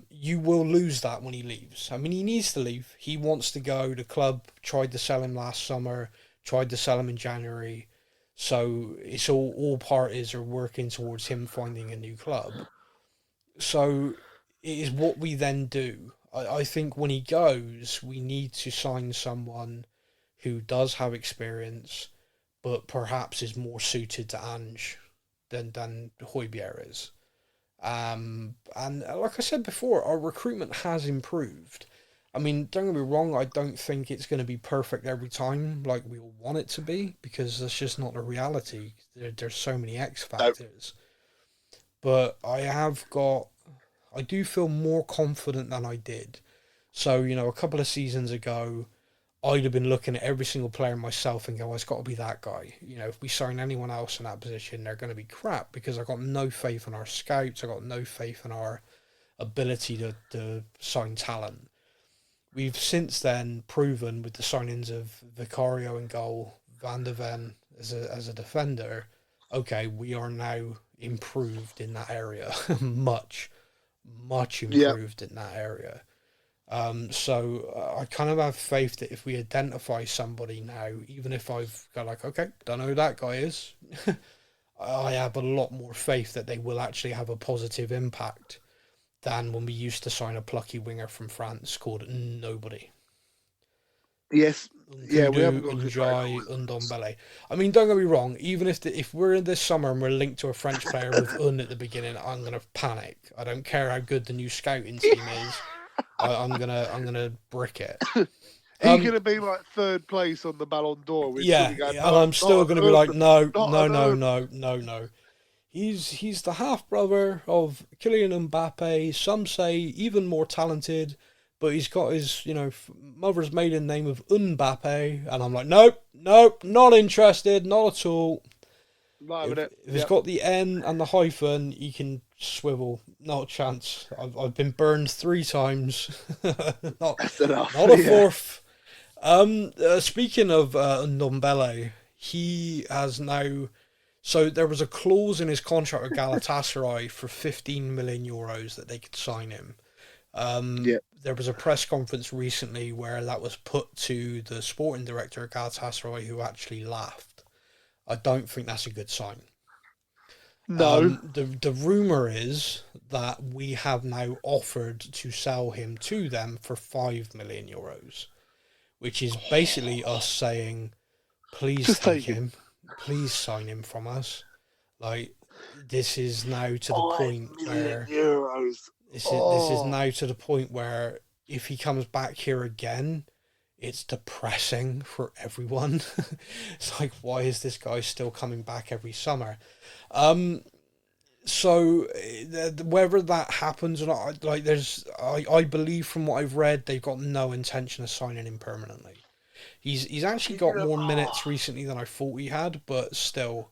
You will lose that when he leaves. I mean, he needs to leave. He wants to go. The club tried to sell him last summer, tried to sell him in January. So it's all parties are working towards him finding a new club. So it is what we then do. I think when he goes, we need to sign someone who does have experience, but perhaps is more suited to Ange than Højbjerg is. And like I said before, our recruitment has improved. I mean, don't get me wrong, I don't think it's going to be perfect every time like we all want it to be, because that's just not the reality. There's so many X factors. But I do feel more confident than I did. So, a couple of seasons ago, I'd have been looking at every single player myself and go, it's got to be that guy. If we sign anyone else in that position, they're going to be crap, because I've got no faith in our scouts. I've got no faith in our ability to sign talent. We've since then proven with the signings of Vicario in goal, Van der Ven as a defender, okay, we are now improved in that area. much improved in that area. So I kind of have faith that if we identify somebody now, even if I've got like, okay, don't know who that guy is, I have a lot more faith that they will actually have a positive impact than when we used to sign a plucky winger from France called nobody. Yes. We haven't got Ndombele. I mean, don't get me wrong. Even if we're in this summer and we're linked to a French player with at the beginning, I'm gonna panic. I don't care how good the new scouting team is. I'm gonna brick it. He's gonna be like third place on the Ballon d'Or. And I'm still gonna be like, no. He's the half brother of Kylian Mbappe. Some say even more talented, but he's got his mother's maiden name of Mbappe, and I'm like, nope, not interested, not at all. No, If, but if it's got the N and the hyphen, you can swivel. Not a chance. I've been burned 3 times. not that's enough. not a fourth. Speaking of Ndombele, he has now. So there was a clause in his contract with Galatasaray for 15 million euros that they could sign him. There was a press conference recently where that was put to the sporting director of Galatasaray, who actually laughed. I don't think that's a good sign. No. The rumour is that we have now offered to sell him to them for 5 million euros, which is basically us saying, please Just take him. Please sign him from us. Like, this is now to the point where... euros. This is now to the point where if he comes back here again, it's depressing for everyone. It's like, why is this guy still coming back every summer? So whether that happens or not, like, I believe from what I've read, they've got no intention of signing him permanently. He's actually got more minutes recently than I thought he had, but still,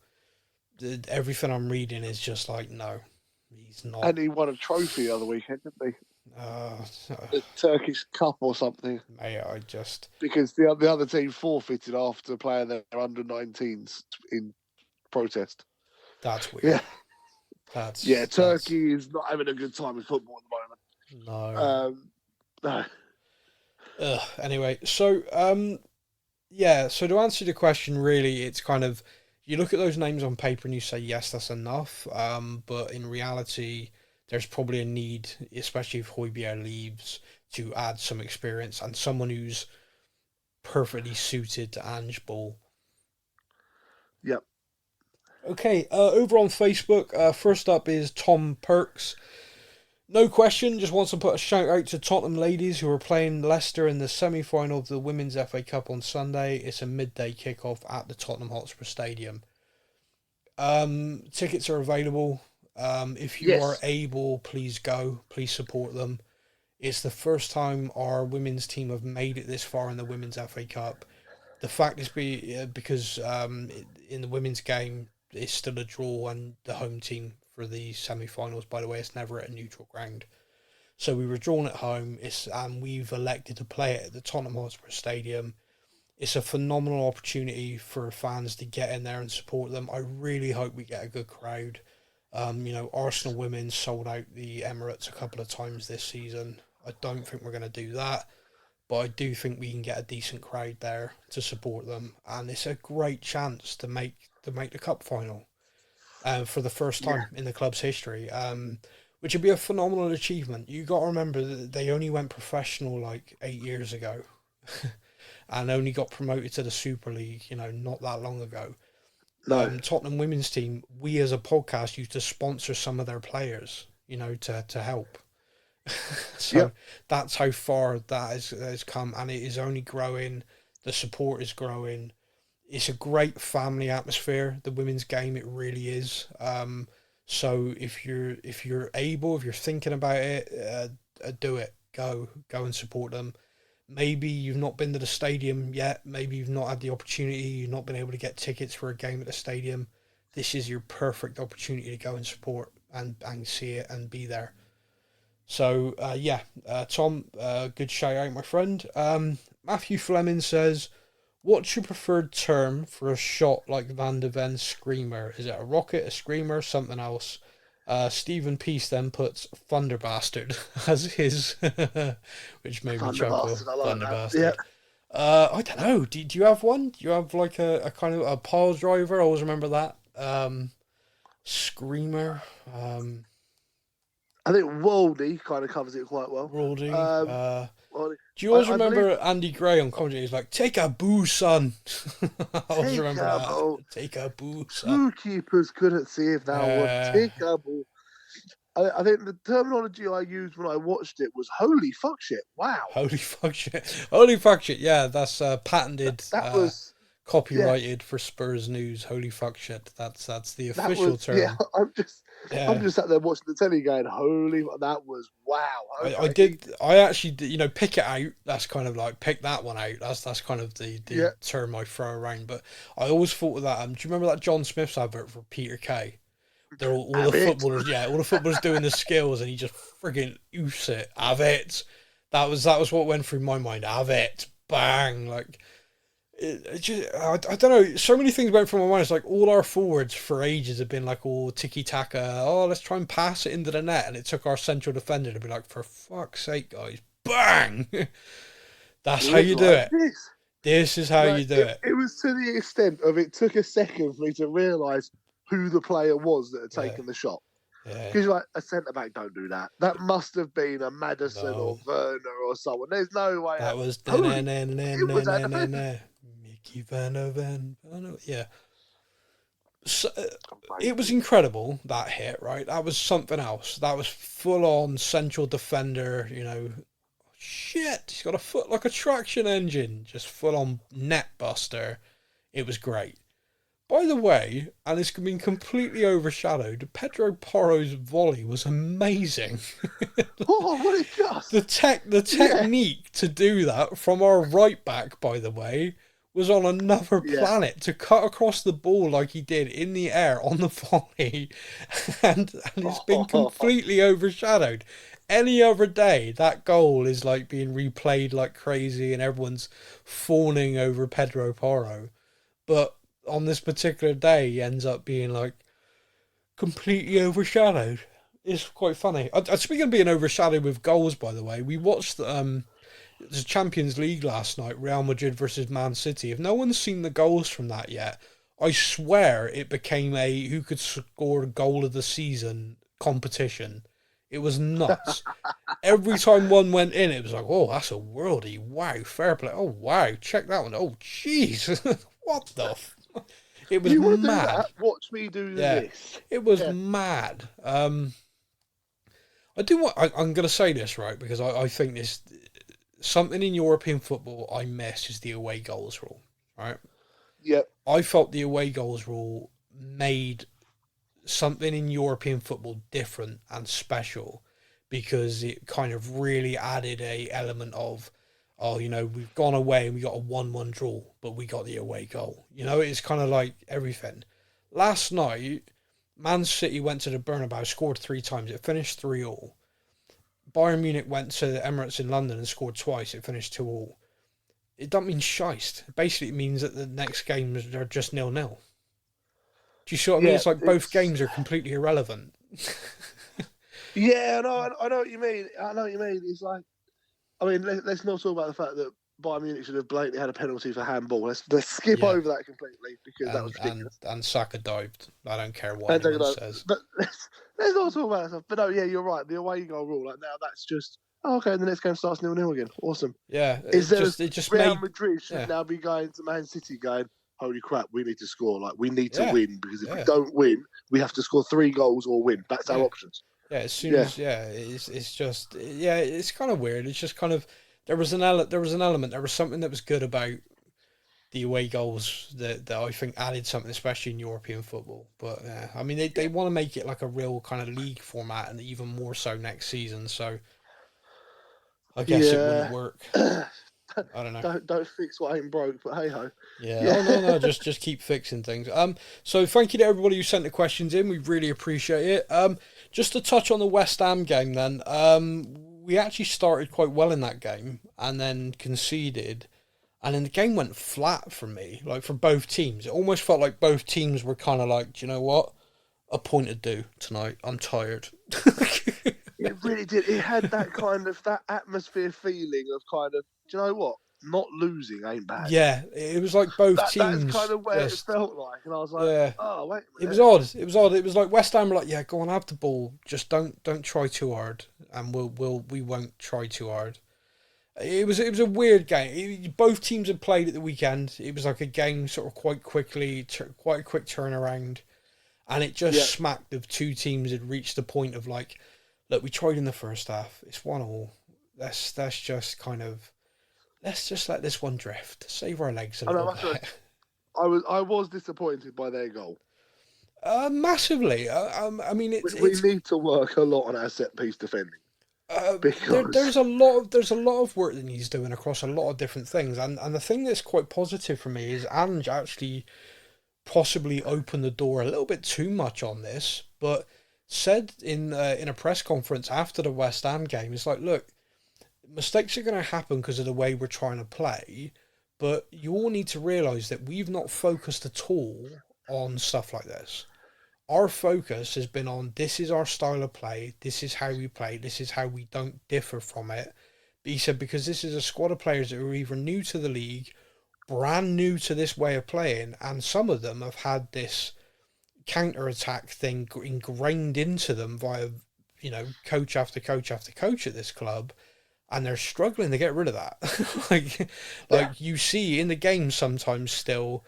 everything I'm reading is just like, no, he's not. And he won a trophy the other weekend, didn't he? The Turkish Cup or something. Mate, I just... Because the other team forfeited after playing their under-19s in protest. That's weird. Yeah. Turkey is not having a good time in football at the moment. No. Anyway, so so to answer the question, really, it's kind of, you look at those names on paper and you say, yes, that's enough. But in reality, there's probably a need, especially if Højbjerg leaves, to add some experience and someone who's perfectly suited to Ange Ball. Yep. Okay, over on Facebook, first up is Tom Perks. No question, just wants to put a shout out to Tottenham ladies who are playing Leicester in the semi-final of the Women's FA Cup on Sunday. It's a midday kickoff at the Tottenham Hotspur Stadium. Tickets are available. If you are able, please go. Please support them. It's the first time our women's team have made it this far in the Women's FA Cup. The fact is because in the women's game, it's still a draw and the home team for the semi-finals, by the way, it's never at a neutral ground. So we were drawn at home, and we've elected to play it at the Tottenham Hotspur Stadium. It's a phenomenal opportunity for fans to get in there and support them. I really hope we get a good crowd. Arsenal women sold out the Emirates a couple of times this season. I don't think we're going to do that, but I do think we can get a decent crowd there to support them, and it's a great chance to make the cup final for the first time in the club's history, which would be a phenomenal achievement. You got to remember that they only went professional like 8 years ago, and only got promoted to the Super League, not that long ago. No. Tottenham women's team, we as a podcast used to sponsor some of their players, to help. So that's how far that has come, and it is only growing. The support is growing. It's a great family atmosphere, the women's game, it really is. So if you're able, if you're thinking about it, do it. Go and support them. Maybe you've not been to the stadium yet. Maybe you've not had the opportunity. You've not been able to get tickets for a game at the stadium. This is your perfect opportunity to go and support and see it and be there. So, Tom, good shout out, my friend. Matthew Fleming says, what's your preferred term for a shot like Van de Ven's screamer? Is it a rocket, a screamer, something else? Stephen Peace then puts Thunder Bastard as his, which made me chuckle. Thunder Bastard. Yeah. I don't know. Do you have one? Do you have like a kind of a pile driver? I always remember that. Screamer. I think Waldy kind of covers it quite well. Waldy. Do you always remember Andy Gray on commentary? He's like, take a boo, son. I always remember that. Take a boo, son. Two keepers couldn't save that one. Take a boo. I think the terminology I used when I watched it was holy fuck shit. Wow. Holy fuck shit. Holy fuck shit. Yeah, that's patented. That was copyrighted for Spurs News. Holy fuck shit. That's the official term. Yeah, I'm just sat there watching the telly going, holy, that was wow. Okay. I actually did, pick it out. That's kind of like, pick that one out. That's kind of the term I throw around. But I always thought of that. Do you remember that John Smith's advert for Peter Kay? They're all the footballers, all the footballers doing the skills, and he just frigging oofs it. Have it. That was what went through my mind. Have it. Bang. Like, I don't know. So many things went through my mind. It's like all our forwards for ages have been like all tiki-taka. Oh, let's try and pass it into the net. And it took our central defender to be like, for fuck's sake, guys. Bang. That's how you do it. This is how you do it. It was to the extent of it took a second for me to realise who the player was that had taken the shot. Because you're like, a centre-back don't do that. That must have been a Madison or Werner or someone. There's no way. That was Mickey Van. Yeah. So, it was incredible, that hit, right? That was something else. That was full-on central defender, Shit, he's got a foot like a traction engine. Just full-on net buster. It was great. By the way, and it's been completely overshadowed, Pedro Porro's volley was amazing. What it does? The technique to do that from our right back, by the way, was on another planet. To cut across the ball like he did in the air on the volley, and it's been completely overshadowed. Any other day, that goal is like being replayed like crazy, and everyone's fawning over Pedro Porro, but on this particular day, he ends up being like completely overshadowed. It's quite funny. Speaking of being overshadowed with goals, by the way, we watched the Champions League last night, Real Madrid versus Man City. If no one's seen the goals from that yet, I swear it became a who could score a goal of the season competition. It was nuts. Every time one went in, it was like, oh, that's a worldie. Wow, fair play. Oh, wow, check that one. Oh, jeez. What the It was mad. Watch me do this. It was mad. I'm going to say this, right, because I think this something in European football I miss is the away goals rule, right? Yep. I felt the away goals rule made something in European football different and special, because it kind of really added a element of, we've gone away and we got a 1-1 draw, but we got the away goal. It's kind of like everything. Last night, Man City went to the Bernabeu, scored 3 times. It finished 3-3. Bayern Munich went to the Emirates in London and scored twice. It finished 2-2. It doesn't mean shite. Basically, it means that the next games are just 0-0. Do you see what I mean? It's like both games are completely irrelevant. I know what you mean. It's like, let's not talk about the fact that Bayern Munich should have blatantly had a penalty for handball. Let's skip over that completely, because that was ridiculous. And Saka dived. I don't care what anyone says. But let's not talk about that stuff. But no, you're right. The away goal rule, like, now that's just, okay, the next game starts 0-0 again. Awesome. Yeah. Real Madrid should now be going to Man City going, holy crap, we need to score. Like, we need to win, because if we don't win, we have to score 3 goals or win. That's our options. Yeah, as soon as it's just it's kind of weird. It's just kind of there was element, there was something that was good about the away goals that I think added something, especially in European football. But they want to make it like a real kind of league format, and even more so next season. So I guess it wouldn't work. I don't know. Don't fix what ain't broke, but hey ho. Yeah. No. Just keep fixing things. So thank you to everybody who sent the questions in. We really appreciate it. Just to touch on the West Ham game, then. We actually started quite well in that game, and then conceded, and then the game went flat for me. Like, for both teams, it almost felt like both teams were kind of like, do you know what? A point to do tonight. I'm tired. It really did. It had that kind of that atmosphere feeling of kind of, do you know what? Not losing ain't bad. Yeah, it was like both teams. That's kind of where it felt like, and I was like, oh wait a minute. It was odd. It was like West Ham were like, yeah, go on, have the ball. Just don't try too hard, and we won't try too hard. It was a weird game. Both teams had played at the weekend. It was like a game sort of quite quickly, quite a quick turnaround, and it just smacked of two teams had reached the point of like, look, we tried in the first half. It's 1-1. Let's just let this one drift. Save our legs a little bit. I was disappointed by their goal. Massively. I mean, We need to work a lot on our set piece defending. There's a lot of work that he's doing across a lot of different things, and the thing that's quite positive for me is Ange actually possibly opened the door a little bit too much on this, but said in a press conference after the West Ham game, it's like, look, mistakes are going to happen because of the way we're trying to play, but you all need to realise that we've not focused at all on stuff like this. Our focus has been on this is our style of play, this is how we play, this is how we don't differ from it. But he said because this is a squad of players that are either new to the league, brand new to this way of playing, and some of them have had this counter-attack thing ingrained into them via, coach after coach after coach at this club, and they're struggling to get rid of that. like you see in the game sometimes still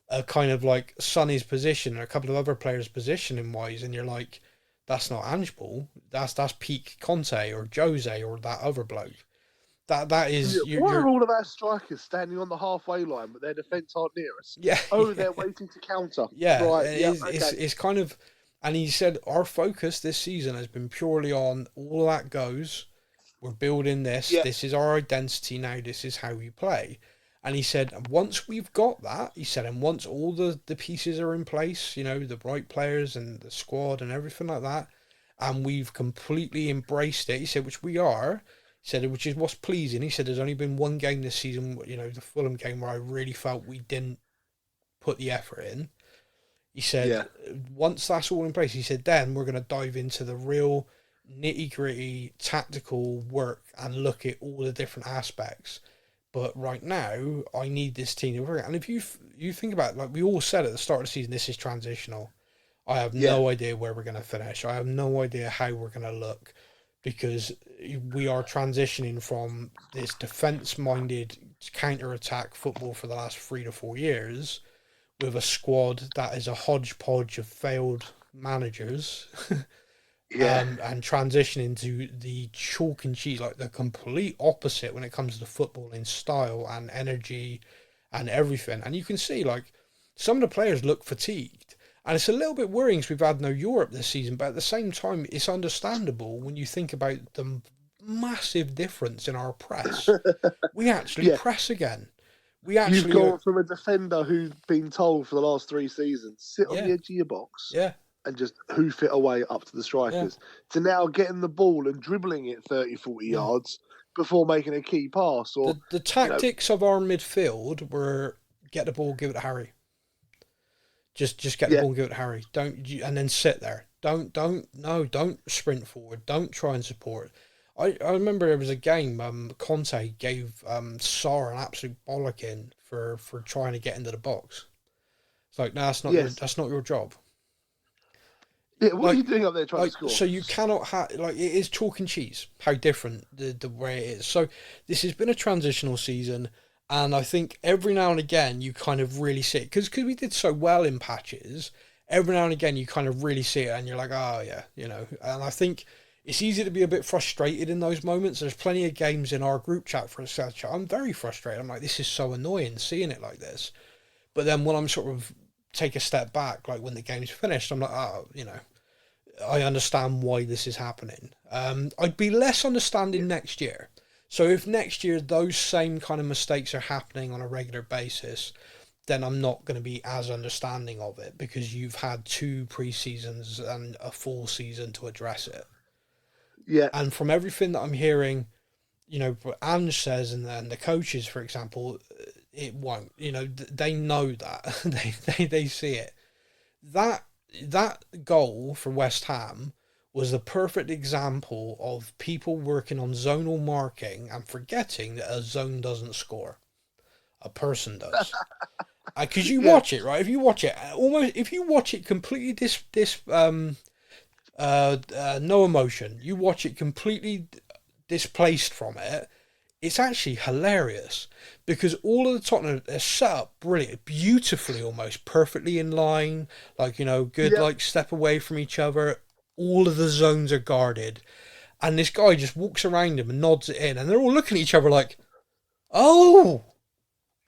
a kind of like Sonny's position and a couple of other players' positioning wise, and you're like, that's not Ange ball. That's peak Conte or Jose or that other bloke. That is. Why are all of our strikers standing on the halfway line, but their defence aren't near us? Yeah. Oh, they're waiting to counter. Yeah, right. It's kind of, and he said our focus this season has been purely on all that goes. We're building this. Yeah. This is our identity now. This is how we play. And he said, once we've got that, he said, and once all the pieces are in place, the right players and the squad and everything like that, and we've completely embraced it, he said, which we are, he said, which is what's pleasing. He said, there's only been one game this season, the Fulham game, where I really felt we didn't put the effort in. He said, once that's all in place, he said, then we're going to dive into the real nitty-gritty tactical work and look at all the different aspects. But right now, I need this team to work. And if you think about it, like we all said at the start of the season, this is transitional. I have no idea where we're going to finish. I have no idea how we're going to look, because we are transitioning from this defence-minded counter-attack football for the last 3 to 4 years with a squad that is a hodgepodge of failed managers. And transitioning to the chalk and cheese, like the complete opposite when it comes to football in style and energy and everything. And you can see, like, some of the players look fatigued. And it's a little bit worrying because we've had no Europe this season, but at the same time, it's understandable when you think about the massive difference in our press. We actually press again. You've gone from a defender who's been told for the last 3 seasons, sit on the edge of your box. Yeah. And just hoof it away up to the strikers, to now getting the ball and dribbling it 30, 40 yards before making a key pass. Or the tactics of our midfield were get the ball, give it to Harry. Just get the ball and give it to Harry. And then sit there. Don't sprint forward. Don't try and support. I remember there was a game, Conte gave Sarr an absolute bollocking for trying to get into the box. It's like, no, that's not your job. Yeah, what are you doing up there trying to score? So you cannot have, it is chalk and cheese, how different the way it is. So this has been a transitional season, and I think every now and again you kind of really see it, because we did so well in patches, every now and again you kind of really see it, and you're like, oh yeah, and I think it's easy to be a bit frustrated in those moments. There's plenty of games in our group chat, for etc. I'm very frustrated. I'm like, this is so annoying seeing it like this. But then when I'm sort of take a step back, like when the game's finished, I'm like, oh, I understand why this is happening. I'd be less understanding next year. So if next year those same kind of mistakes are happening on a regular basis, then I'm not going to be as understanding of it, because you've had 2 pre-seasons and a full season to address it. Yeah. And from everything that I'm hearing, what Ange says, and then the coaches, for example, it won't. They know that. they see it. That goal for West Ham was the perfect example of people working on zonal marking and forgetting that a zone doesn't score. A person does. Because you watch it, right? If you watch it completely no emotion, you watch it completely displaced from it, it's actually hilarious, because all of the Tottenham are set up brilliant, beautifully, almost perfectly in line, good, like step away from each other. All of the zones are guarded, and this guy just walks around him and nods it in, and they're all looking at each other like, oh,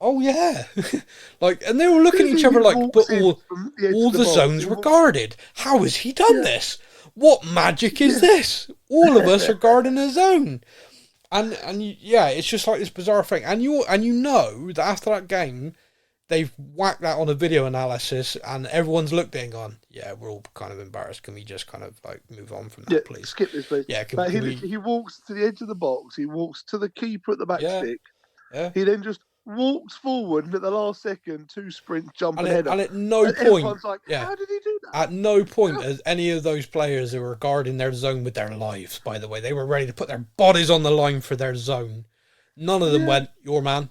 Oh yeah, like, and they were looking at each other like, but all the zones were guarded. How has he done this? What magic is this? All of us are guarding a zone, and yeah, it's just like this bizarre thing. And you know that after that game, they've whacked that on a video analysis, and everyone's looked at it and gone, yeah, we're all kind of embarrassed. Can we just kind of like move on from that, please? Skip this, please. Yeah, he walks to the edge of the box. He walks to the keeper at the back stick. Yeah. He then just walks forward, and at the last second, 2 sprint, jump and header. And at no point, everyone's like, how did he do that? At no point has any of those players who were guarding their zone with their lives, by the way, they were ready to put their bodies on the line for their zone. None of them went, your man.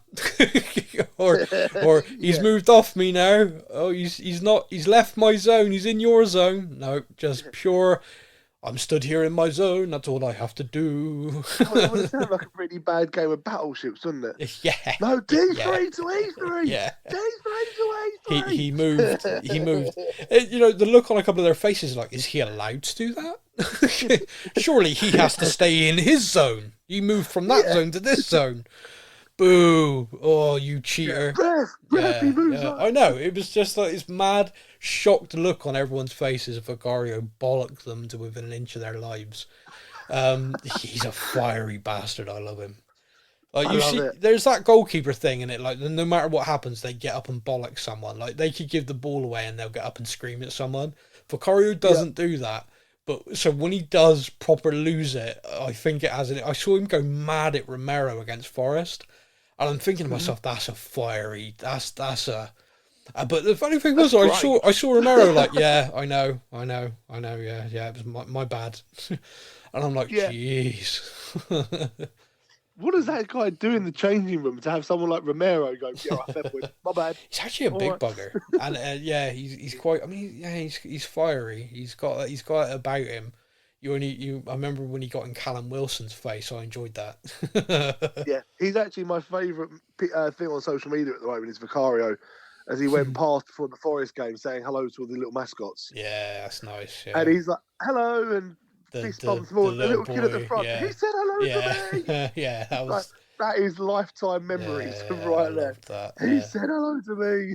or he's moved off me now. Oh, he's not, he's left my zone, he's in your zone. No, just pure, I'm stood here in my zone, that's all I have to do. It would sound like a really bad game of Battleships, wouldn't it? Yeah. No, D3 to E3. Yeah. D3 to E3. He moved. You know, the look on a couple of their faces is like, is he allowed to do that? Surely he has to stay in his zone. You moved from that zone to this zone. Boo. Oh, you cheater. Ref, he moves up. I know. It was just like this mad, shocked look on everyone's faces if Vicario bollocked them to within an inch of their lives. He's a fiery bastard. I love him. Like, you see, there's that goalkeeper thing in it. Like, no matter what happens, they get up and bollock someone. Like, they could give the ball away and they'll get up and scream at someone. Vicario doesn't do that. But so when he does proper lose it, I think it has. I saw him go mad at Romero against Forest, and I'm thinking to myself, that's a fiery. That's a. But the funny thing was, I saw Romero like, yeah, I know, yeah, it was my bad, and I'm like, jeez. What does that guy do in the changing room to have someone like Romero go, yeah, my bad? He's actually a big bugger, and he's quite. I mean, he's fiery. He's got it about him. I remember when he got in Callum Wilson's face. I enjoyed that. Yeah, he's actually my favourite thing on social media at the moment is Vicario, as he went past for the Forest game saying hello to all the little mascots. Yeah, that's nice. Yeah. And he's like, hello, and fist bumps more. The little kid at the front. Yeah. He said hello to me. Yeah, that was. That is lifetime memories right there. That. He said hello to me.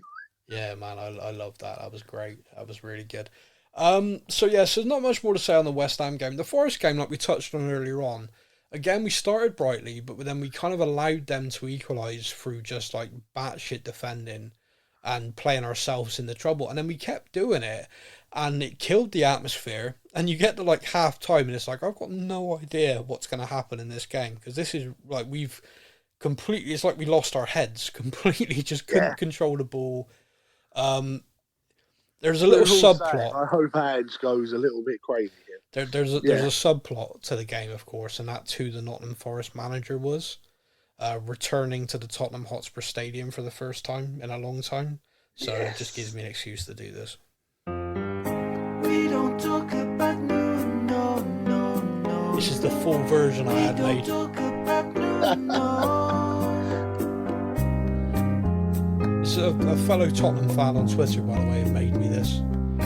Yeah, man, I love that. That was great. That was really good. So there's not much more to say on the West Ham game. The Forest game, like we touched on earlier on, again, we started brightly, but then we kind of allowed them to equalise through just like batshit defending and playing ourselves into trouble. And then we kept doing it, and it killed the atmosphere. And you get to like half time, and it's like, I've got no idea what's going to happen in this game, because this is like it's like we lost our heads completely, just couldn't control the ball. There's a little subplot. I hope Ange goes a little bit crazy here. There's a subplot to the game, of course, and that's who the Nottingham Forest manager was, returning to the Tottenham Hotspur Stadium for the first time in a long time. So it just gives me an excuse to do this. We don't talk about no. This is the full version I had made. It's a fellow Tottenham fan on Twitter, by the way, who made me this.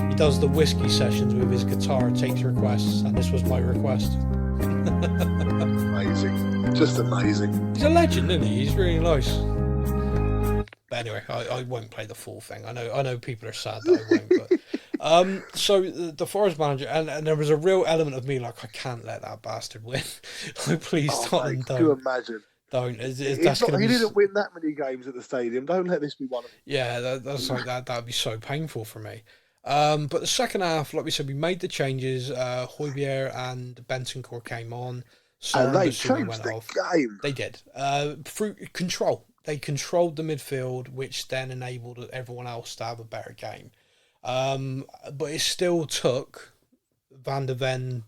He does the whiskey sessions with his guitar, takes requests, and this was my request. Amazing. Just amazing. He's a legend, isn't he? He's really nice. But anyway, I won't play the full thing. I know people are sad that I won't, but so the Forest manager, and there was a real element of me like, I can't let that bastard win. Like, please, Tottenham, don't. Can you imagine? Don't. He didn't win that many games at the stadium. Don't let this be one of them. Yeah, that's like that. That'd be so painful for me. But the second half, like we said, we made the changes. Højbjerg and Bentancur came on. And they changed the game. They did. Through control. They controlled the midfield, which then enabled everyone else to have a better game. But it still took Van der Ven,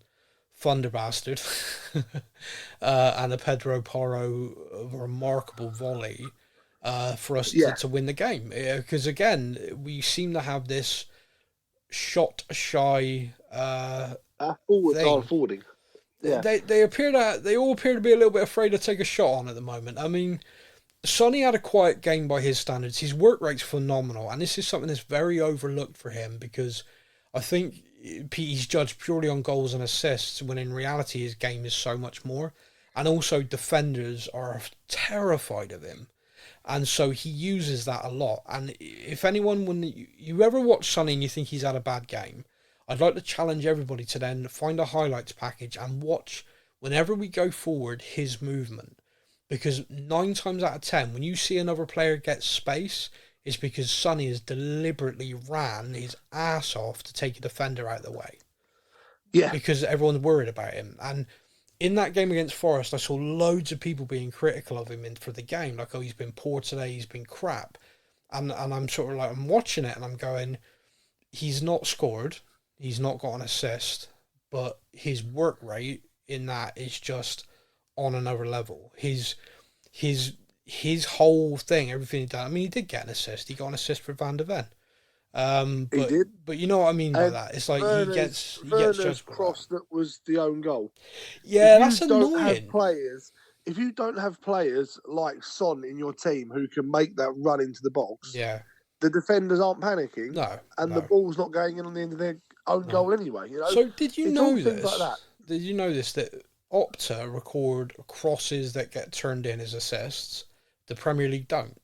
Thunderbastard, and a Pedro Porro remarkable volley for us to win the game. Because again, we seem to have this shot-shy forwarding. Yeah. They all appear to be a little bit afraid to take a shot on at the moment. I mean, Sonny had a quiet game by his standards. His work rate's phenomenal, and this is something that's very overlooked for him, because I think he's judged purely on goals and assists, when in reality his game is so much more. And also defenders are terrified of him. And so he uses that a lot. And if anyone, when you ever watch Sonny and you think he's had a bad game, I'd like to challenge everybody to then find a highlights package and watch, whenever we go forward, his movement. Because 9 times out of 10, when you see another player get space, it's because Sonny has deliberately ran his ass off to take a defender out of the way. Yeah. Because everyone's worried about him. And in that game against Forest, I saw loads of people being critical of him for the game. Like, oh, he's been poor today, he's been crap. And I'm sort of like, I'm watching it and I'm going, he's not scored, he's not got an assist, but his work rate in that is just on another level. His whole thing, everything he done. I mean, he did get an assist. He got an assist for Van der Ven. He did. But you know what I mean by that. It's like he gets judged cross that was the own goal. Yeah, that's annoying. If you don't have players like Son in your team who can make that run into the box, yeah, the defenders aren't panicking. No, the ball's not going in on the end of their own goal anyway. You know. So did you know this? Things like that. Did you know this, that Opta record crosses that get turned in as assists? The Premier League don't.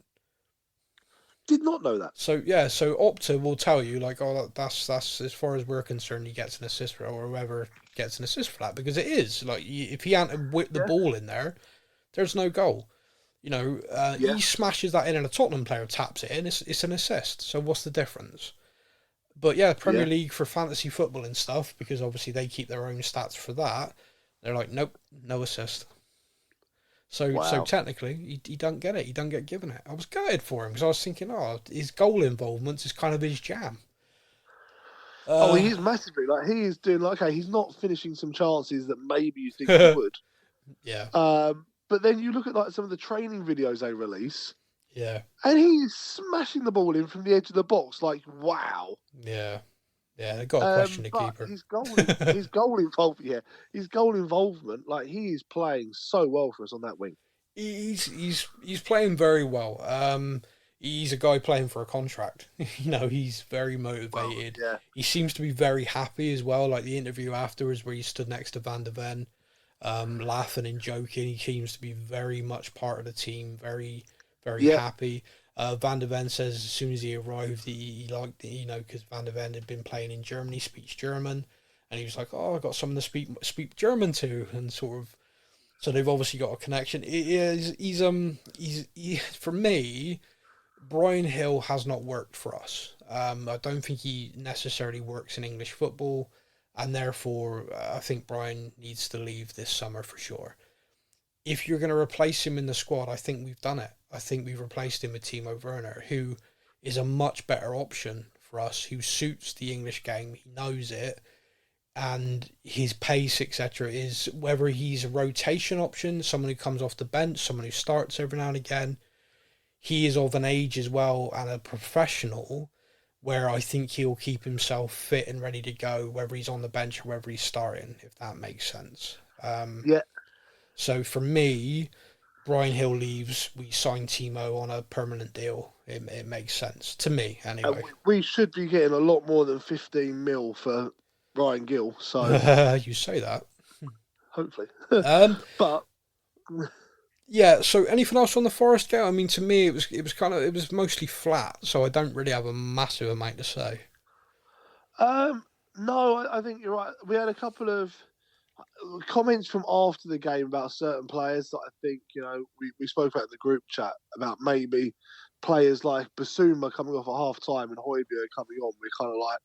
Did not know that. So yeah, so Opta will tell you like, oh, that's as far as we're concerned, he gets an assist for, or whoever gets an assist for that, because it is like, if he hadn't whipped the ball in there, there's no goal. You know, he smashes that in and a Tottenham player taps it in, it's an assist. So what's the difference? But yeah, Premier League for fantasy football and stuff, because obviously they keep their own stats for that. They're like, nope, no assist. So technically, he don't get it. He don't get given it. I was gutted for him because I was thinking, his goal involvement is kind of his jam. He is massively. Like, he is doing, like, okay, he's not finishing some chances that maybe you think he would. Yeah. But then you look at like some of the training videos they release. Yeah. And he's smashing the ball in from the edge of the box. Like, wow. Yeah. Yeah, they got to question the keeper. His goal involvement, like, he is playing so well for us on that wing. He's playing very well. He's a guy playing for a contract. You know, he's very motivated. Yeah. He seems to be very happy as well. Like the interview afterwards where he stood next to Van der Ven, laughing and joking. He seems to be very much part of the team. Very, very happy. Van der Ven says as soon as he arrived, he liked it, you know, because Van der Ven had been playing in Germany, speaks German, and he was like, "Oh, I got someone to speak German to," and sort of. So they've obviously got a connection. He's for me, Brian Hill has not worked for us. I don't think he necessarily works in English football, and therefore I think Brian needs to leave this summer for sure. If you're going to replace him in the squad, I think we've done it. I think we've replaced him with Timo Werner, who is a much better option for us, who suits the English game. He knows it, and his pace, etc., is whether he's a rotation option, someone who comes off the bench, someone who starts every now and again. He is of an age as well and a professional where I think he'll keep himself fit and ready to go, whether he's on the bench or whether he's starting, if that makes sense. So for me, Brian Hill leaves, we sign Timo on a permanent deal. It makes sense to me, anyway. We should be getting a lot more than 15 mil for Ryan Gill. So you say that. Hopefully. But yeah. So anything else on the Forest game? I mean, to me, it was mostly flat. So I don't really have a massive amount to say. No, I think you're right. We had a couple of comments from after the game about certain players that I think, you know, we spoke about in the group chat about maybe players like Basuma coming off at half time and Højbjerg coming on. We're kind of like,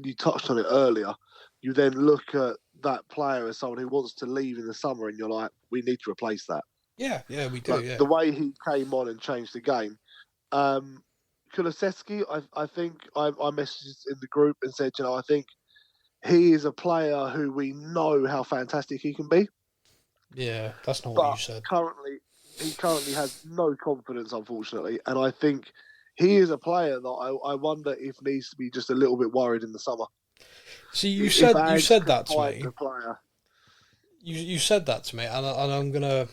you touched on it earlier. You then look at that player as someone who wants to leave in the summer and you're like, we need to replace that. Yeah, we do. Like, the way he came on and changed the game. Kulusevski, I think I messaged in the group and said, you know, I think he is a player who we know how fantastic he can be. Yeah, that's not what you said. He currently has no confidence, unfortunately, and I think he is a player that I wonder if needs to be just a little bit worried in the summer. See, you said that to me. You said that to me, and I'm gonna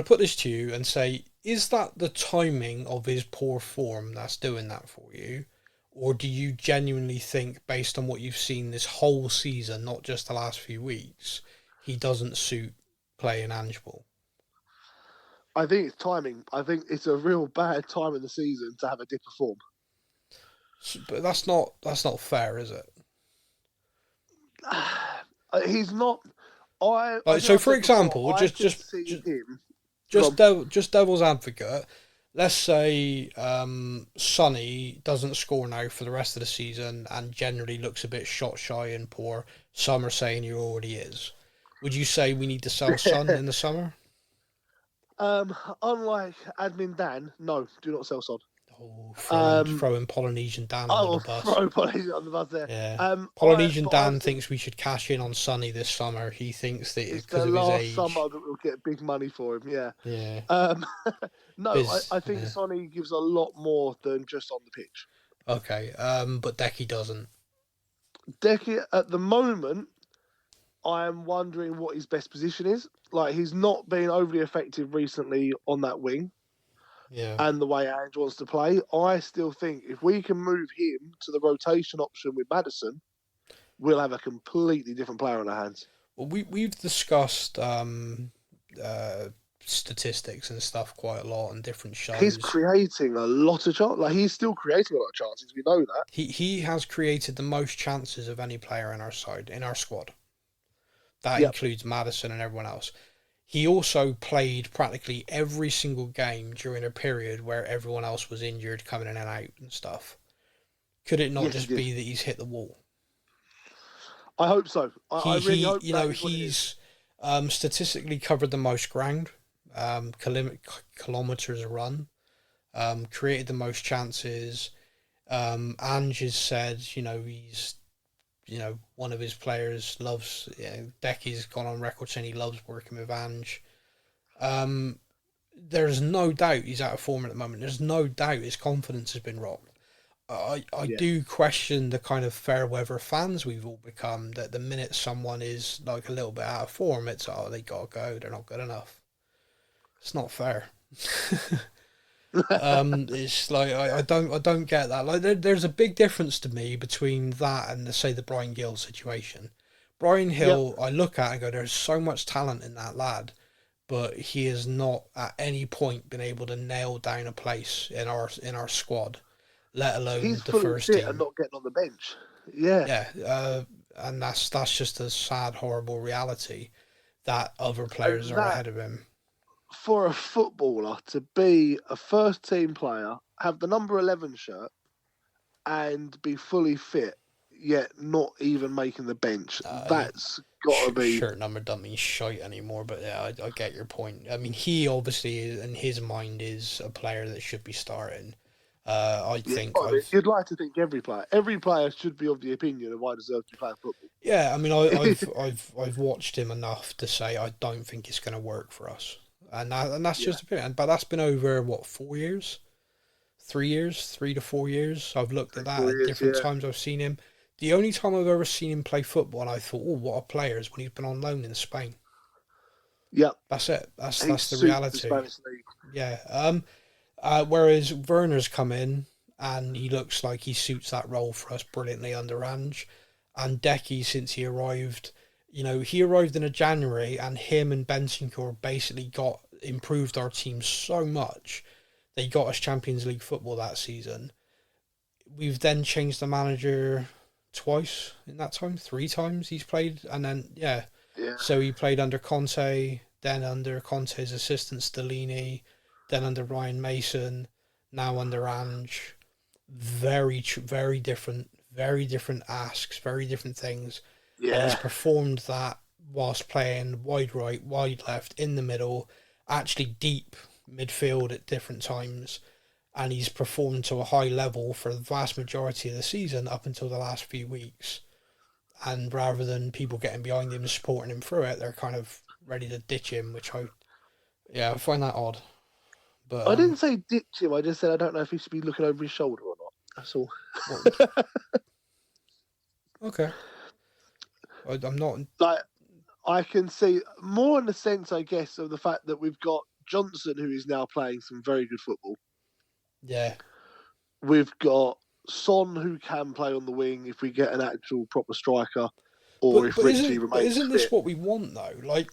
put this to you and say, is that the timing of his poor form that's doing that for you? Or do you genuinely think, based on what you've seen this whole season, not just the last few weeks, he doesn't suit playing Angeball? I think it's timing. I think it's a real bad time in the season to have a dip of form. But that's not fair, is it? He's not. So, for example, I can see him. Just devil's advocate. Let's say Sonny doesn't score now for the rest of the season and generally looks a bit shot shy and poor. Some are saying he already is. Would you say we need to sell Son in the summer? Unlike Admin Dan, no, do not sell Son. Oh, throwing Polynesian Dan under the bus. Throw Polynesian on the bus there. Yeah. Polynesian Dan thinks we should cash in on Sonny this summer. He thinks that because of his age, summer that we'll get big money for him. Yeah. Yeah. No, I think Sonny gives a lot more than just on the pitch. Okay. But Decky doesn't. Decky at the moment, I am wondering what his best position is. Like, he's not been overly effective recently on that wing. Yeah. And the way Ange wants to play, I still think if we can move him to the rotation option with Maddison, we'll have a completely different player on our hands. Well, we've discussed statistics and stuff quite a lot on different shows. He's creating a lot of chances. Like, he's still creating a lot of chances. We know that. He has created the most chances of any player in our squad. That includes Maddison and everyone else. He also played practically every single game during a period where everyone else was injured, coming in and out and stuff. Could it not just be that he's hit the wall? I hope so. I really hope he's statistically covered the most ground, kilometers run, created the most chances. Ange has said, he's, one of his players loves, Decky's gone on record saying he loves working with Ange. There's no doubt he's out of form at the moment. There's no doubt his confidence has been rocked. I do question the kind of fair weather fans we've all become, that the minute someone is like a little bit out of form, it's, they gotta go, they're not good enough. It's not fair. It's like I don't get that. Like there's a big difference to me between that and the Brian Gill situation. Brian Hill, I look at and go, there's so much talent in that lad, but he has not at any point been able to nail down a place in our squad, let alone he's the first team. And not getting on the bench. Yeah. Yeah, and that's just a sad, horrible reality that other players are ahead of him. For a footballer to be a first team player, have the number 11 shirt, and be fully fit, yet not even making the bench, that's got to be... Shirt number doesn't mean shite anymore, but yeah, I get your point. I mean, he obviously, in his mind, is a player that should be starting. You'd like to think every player should be of the opinion of why deserves to be playing football. Yeah, I mean, I've watched him enough to say I don't think it's going to work for us. And that's just opinion. But that's been over, 4 years? 3 years? 3 to 4 years? I've looked at that at different times I've seen him. The only time I've ever seen him play football and I thought, oh, what a player, is when he's been on loan in Spain. Yeah. That's it. That's the reality. The yeah. Whereas Werner's come in and he looks like he suits that role for us brilliantly under Ange. And Decky, since he arrived... he arrived in a January and him and Bentancur basically improved our team so much. They got us Champions League football that season. We've then changed the manager twice in that time, 3 times he's played. And then, so he played under Conte, then under Conte's assistant Stellini, then under Ryan Mason, now under Ange. Very different asks, very different things. Yeah. And he's performed that whilst playing wide right, wide left, in the middle, actually deep midfield at different times. And he's performed to a high level for the vast majority of the season up until the last few weeks. And rather than people getting behind him and supporting him through it, they're kind of ready to ditch him, which I find that odd. But I didn't say ditch him, I just said I don't know if he should be looking over his shoulder or not. That's all. Okay. I'm not... Like, I can see more in the sense, I guess, of the fact that we've got Johnson, who is now playing some very good football. Yeah. We've got Son, who can play on the wing if we get an actual proper striker, or if Richie remains Isn't fit. this what we want, though? Like,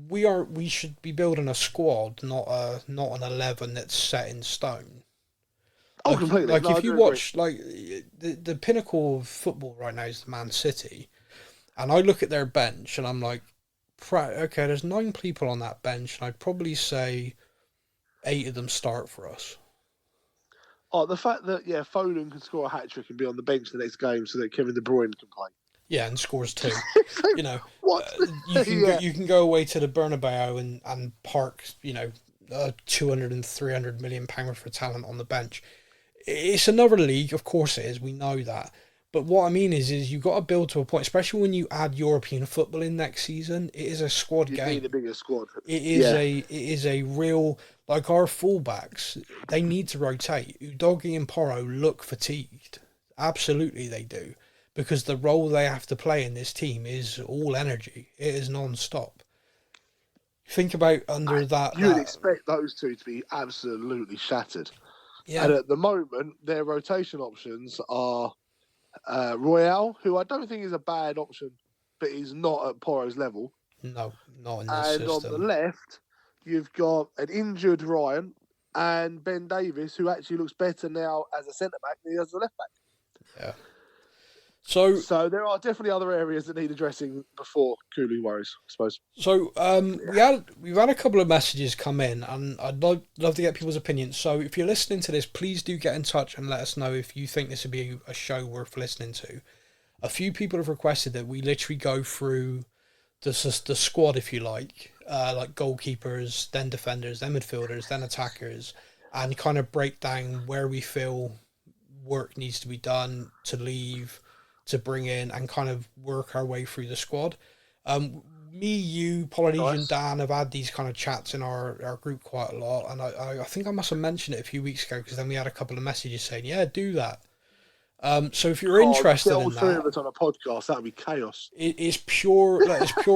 we should be building a squad, not an 11 that's set in stone. Oh, completely. Like no, if you watch like the pinnacle of football right now is the Man City, and I look at their bench and I'm like, okay, there's 9 people on that bench, and I'd probably say 8 of them start for us. Oh, the fact that Foden can score a hat trick and be on the bench the next game so that Kevin De Bruyne can play. Yeah, and scores 2. Like, you know, what? You can go away to the Bernabeu and park 200 and 300 million pound for talent on the bench. It's another league, of course it is. We know that. But what I mean is you've got to build to a point, especially when you add European football in next season. It is a squad game. You need a bigger squad. It is a real, like our fullbacks, they need to rotate. Udogie and Porro look fatigued. Absolutely they do. Because the role they have to play in this team is all energy. It is non-stop. Think about that. You'd expect those two to be absolutely shattered. Yeah. And at the moment, their rotation options are Royale, who I don't think is a bad option, but he's not at Porro's level. No, not in this system. And on the left, you've got an injured Ryan and Ben Davies, who actually looks better now as a centre-back than he does as a left-back. Yeah. So there are definitely other areas that need addressing before Cooley worries, I suppose. So we've had a couple of messages come in, and I'd love to get people's opinions. So if you're listening to this, please do get in touch and let us know if you think this would be a show worth listening to. A few people have requested that we literally go through the squad, if you like goalkeepers, then defenders, then midfielders, then attackers, and kind of break down where we feel work needs to be done to leave, to bring in, and kind of work our way through the squad. Me, you, Polynesian Dan have had these kind of chats in our group quite a lot, and I think I must have mentioned it a few weeks ago, because then we had a couple of messages saying, yeah, do that. So if you're interested in that, of us on a podcast, that would be chaos. It's pure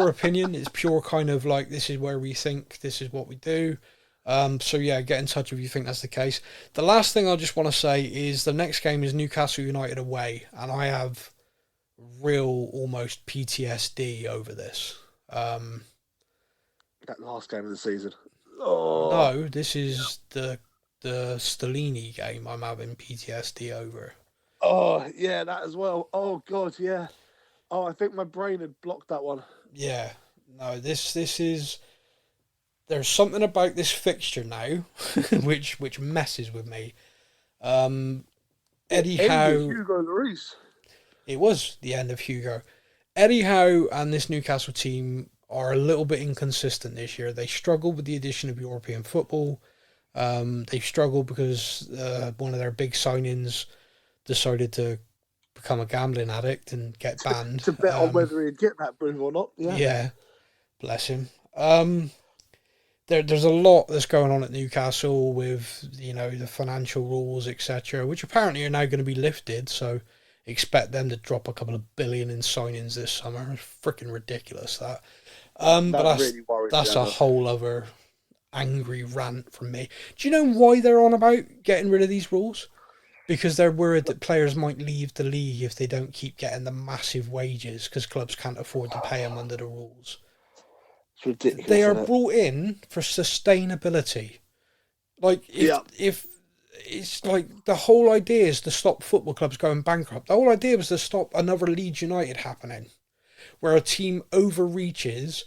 opinion. It's pure kind of like, this is where we think, this is what we do. So yeah, get in touch if you think that's the case. The last thing I just want to say is the next game is Newcastle United away, and I have real almost PTSD over this. That last game of the season. No, this is the Stellini game I'm having PTSD over. Oh, yeah, that as well. Oh, God, yeah. Oh, I think my brain had blocked that one. Yeah. No, this is... There's something about this fixture now which messes with me. Eddie Howe... Hugo Lloris. It was the end of Hugo. Eddie Howe and this Newcastle team are a little bit inconsistent this year. They struggled with the addition of European football. They've struggled because one of their big signings decided to become a gambling addict and get banned. To bet on whether he'd get that move or not. Yeah. Bless him. There's a lot that's going on at Newcastle with, the financial rules, etc., which apparently are now going to be lifted, so expect them to drop a couple of billion in signings this summer. It's freaking ridiculous, that. But that's a whole other angry rant from me. Do you know why they're on about getting rid of these rules? Because they're worried that players might leave the league if they don't keep getting the massive wages, because clubs can't afford to pay them under the rules. It's ridiculous. They are brought in for sustainability. Like, if it's like the whole idea is to stop football clubs going bankrupt. The whole idea was to stop another Leeds United happening, where a team overreaches,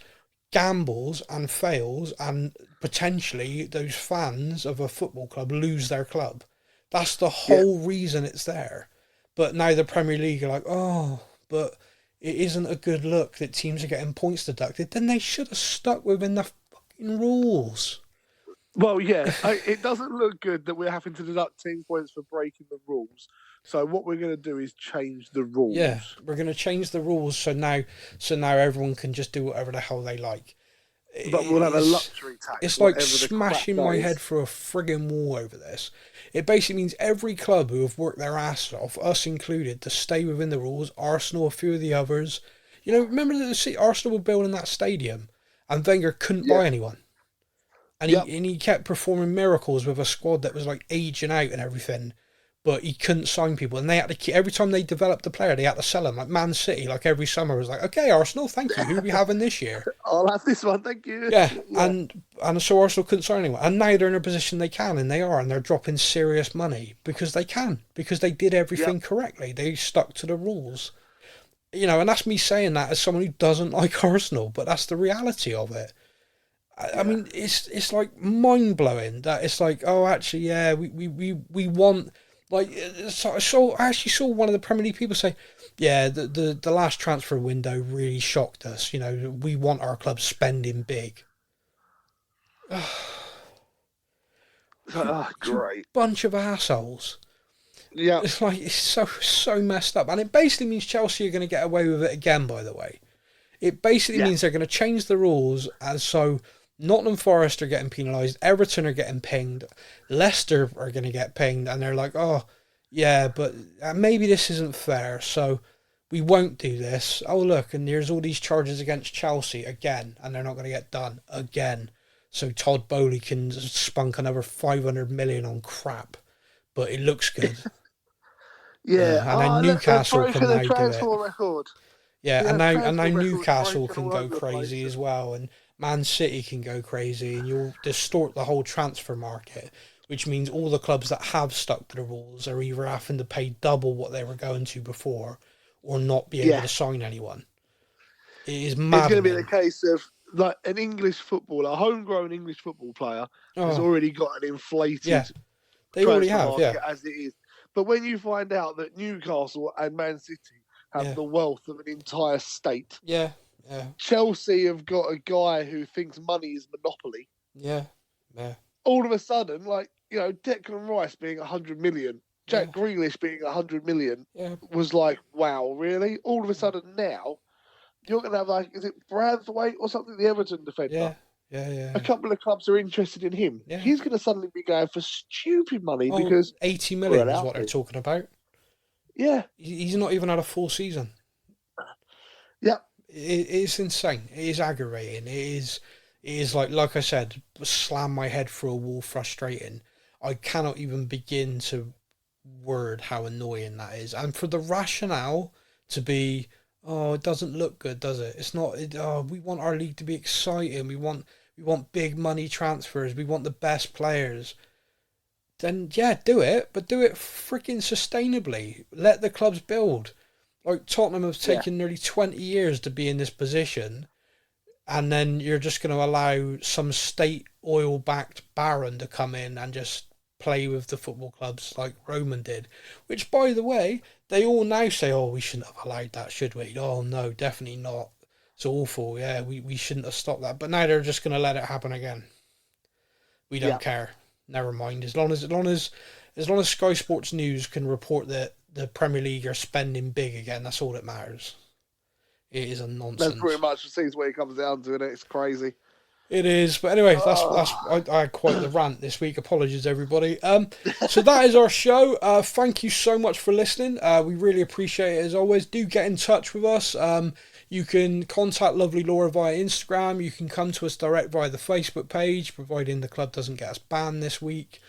gambles and fails, and potentially those fans of a football club lose their club. That's the whole reason it's there. But now the Premier League are like, but it isn't a good look that teams are getting points deducted. Then they should have stuck within the fucking rules. Well, yeah, it doesn't look good that we're having to deduct 10 points for breaking the rules. So what we're going to do is change the rules. Yeah, we're going to change the rules so now everyone can just do whatever the hell they like. But we'll have a luxury tax. It's like smashing my head through a frigging wall over this. It basically means every club who have worked their ass off, us included, to stay within the rules, Arsenal, a few of the others. Remember that Arsenal were building that stadium and Wenger couldn't buy anyone. And he kept performing miracles with a squad that was like aging out and everything. but he couldn't sign people, and they had to keep, every time they developed a player, they had to sell him. Like Man City, like every summer was like, okay, Arsenal, thank you. Who are we having this year? I'll have this one, thank you. Yeah, and so Arsenal couldn't sign anyone, and now they're in a position they can, and they are, and they're dropping serious money because they can, because they did everything correctly. They stuck to the rules, you know, and that's me saying that as someone who doesn't like Arsenal, but that's the reality of it. I mean, it's like mind blowing that it's like, oh, actually, yeah, we want, like, so I actually saw one of the Premier League people say, yeah, the last transfer window really shocked us. You know, we want our club spending big. Great bunch of assholes. Yeah, It's like, it's so messed up, and it basically means Chelsea are going to get away with it again. By the way, it basically means they're going to change the rules, and so Nottingham Forest are getting penalised, Everton are getting pinged, Leicester are going to get pinged, and they're like, oh, yeah, but maybe this isn't fair, so we won't do this. Oh, look, and there's all these charges against Chelsea again, and they're not going to get done again. So Todd Bowley can spunk another 500 million on crap, but it looks good. And then Newcastle can now do it. Record. And now Newcastle can go crazy as well, and Man City can go crazy, and you'll distort the whole transfer market, which means all the clubs that have stuck to the rules are either having to pay double what they were going to before, or not be able to sign anyone. It is maddening. It's going to be the case of like an English footballer, a homegrown English football player, has already got an inflated. They already have, as it is. But when you find out that Newcastle and Man City have the wealth of an entire state. Yeah. Chelsea have got a guy who thinks money is monopoly. Yeah. All of a sudden, like, you know, Declan Rice being 100 million, Jack Grealish being 100 million was like, wow, really? All of a sudden now, you're going to have, like, is it Brathwaite or something, the Everton defender? Yeah. A couple of clubs are interested in him. Yeah. He's going to suddenly be going for stupid money because 80 million is what they're talking about. Yeah. He's not even had a full season. Yeah. It is insane. It is aggravating. It is like I said, slam my head through a wall, frustrating. I cannot even begin to word how annoying that is. And for the rationale to be, oh, it doesn't look good, does it? It's not. We want our league to be exciting. We want big money transfers. We want the best players. Then do it, but do it freaking sustainably. Let the clubs build. Like Tottenham have taken nearly 20 years to be in this position, and then you're just going to allow some state oil-backed baron to come in and just play with the football clubs like Roman did. Which, by the way, they all now say, oh, we shouldn't have allowed that, should we? Oh, no, definitely not. It's awful. Yeah, we shouldn't have stopped that. But now they're just going to let it happen again. We don't care. Never mind. As long as Sky Sports News can report that the Premier League are spending big again, that's all that matters. It is a nonsense. That's pretty much the way it comes down to it. It's crazy. It is, but anyway, I had quite the rant this week. Apologies, everybody. So that is our show. Thank you so much for listening. We really appreciate it as always. Do get in touch with us. You can contact Lovely Laura via Instagram. You can come to us direct via the Facebook page, providing the club doesn't get us banned this week.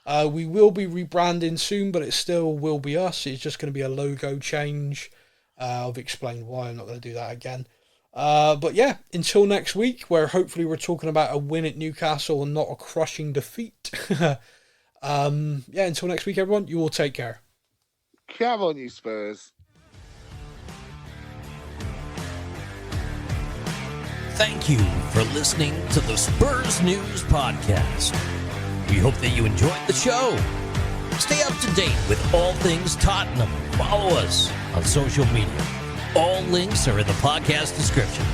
We will be rebranding soon, but it still will be us. It's just going to be a logo change. I've explained why. I'm not going to do that again. But yeah, until next week, where hopefully we're talking about a win at Newcastle and not a crushing defeat. Until next week, everyone, you all take care. Come on, you Spurs. Thank you for listening to the Spurs News Podcast. We hope that you enjoyed the show. Stay up to date with all things Tottenham. Follow us on social media. All links are in the podcast description.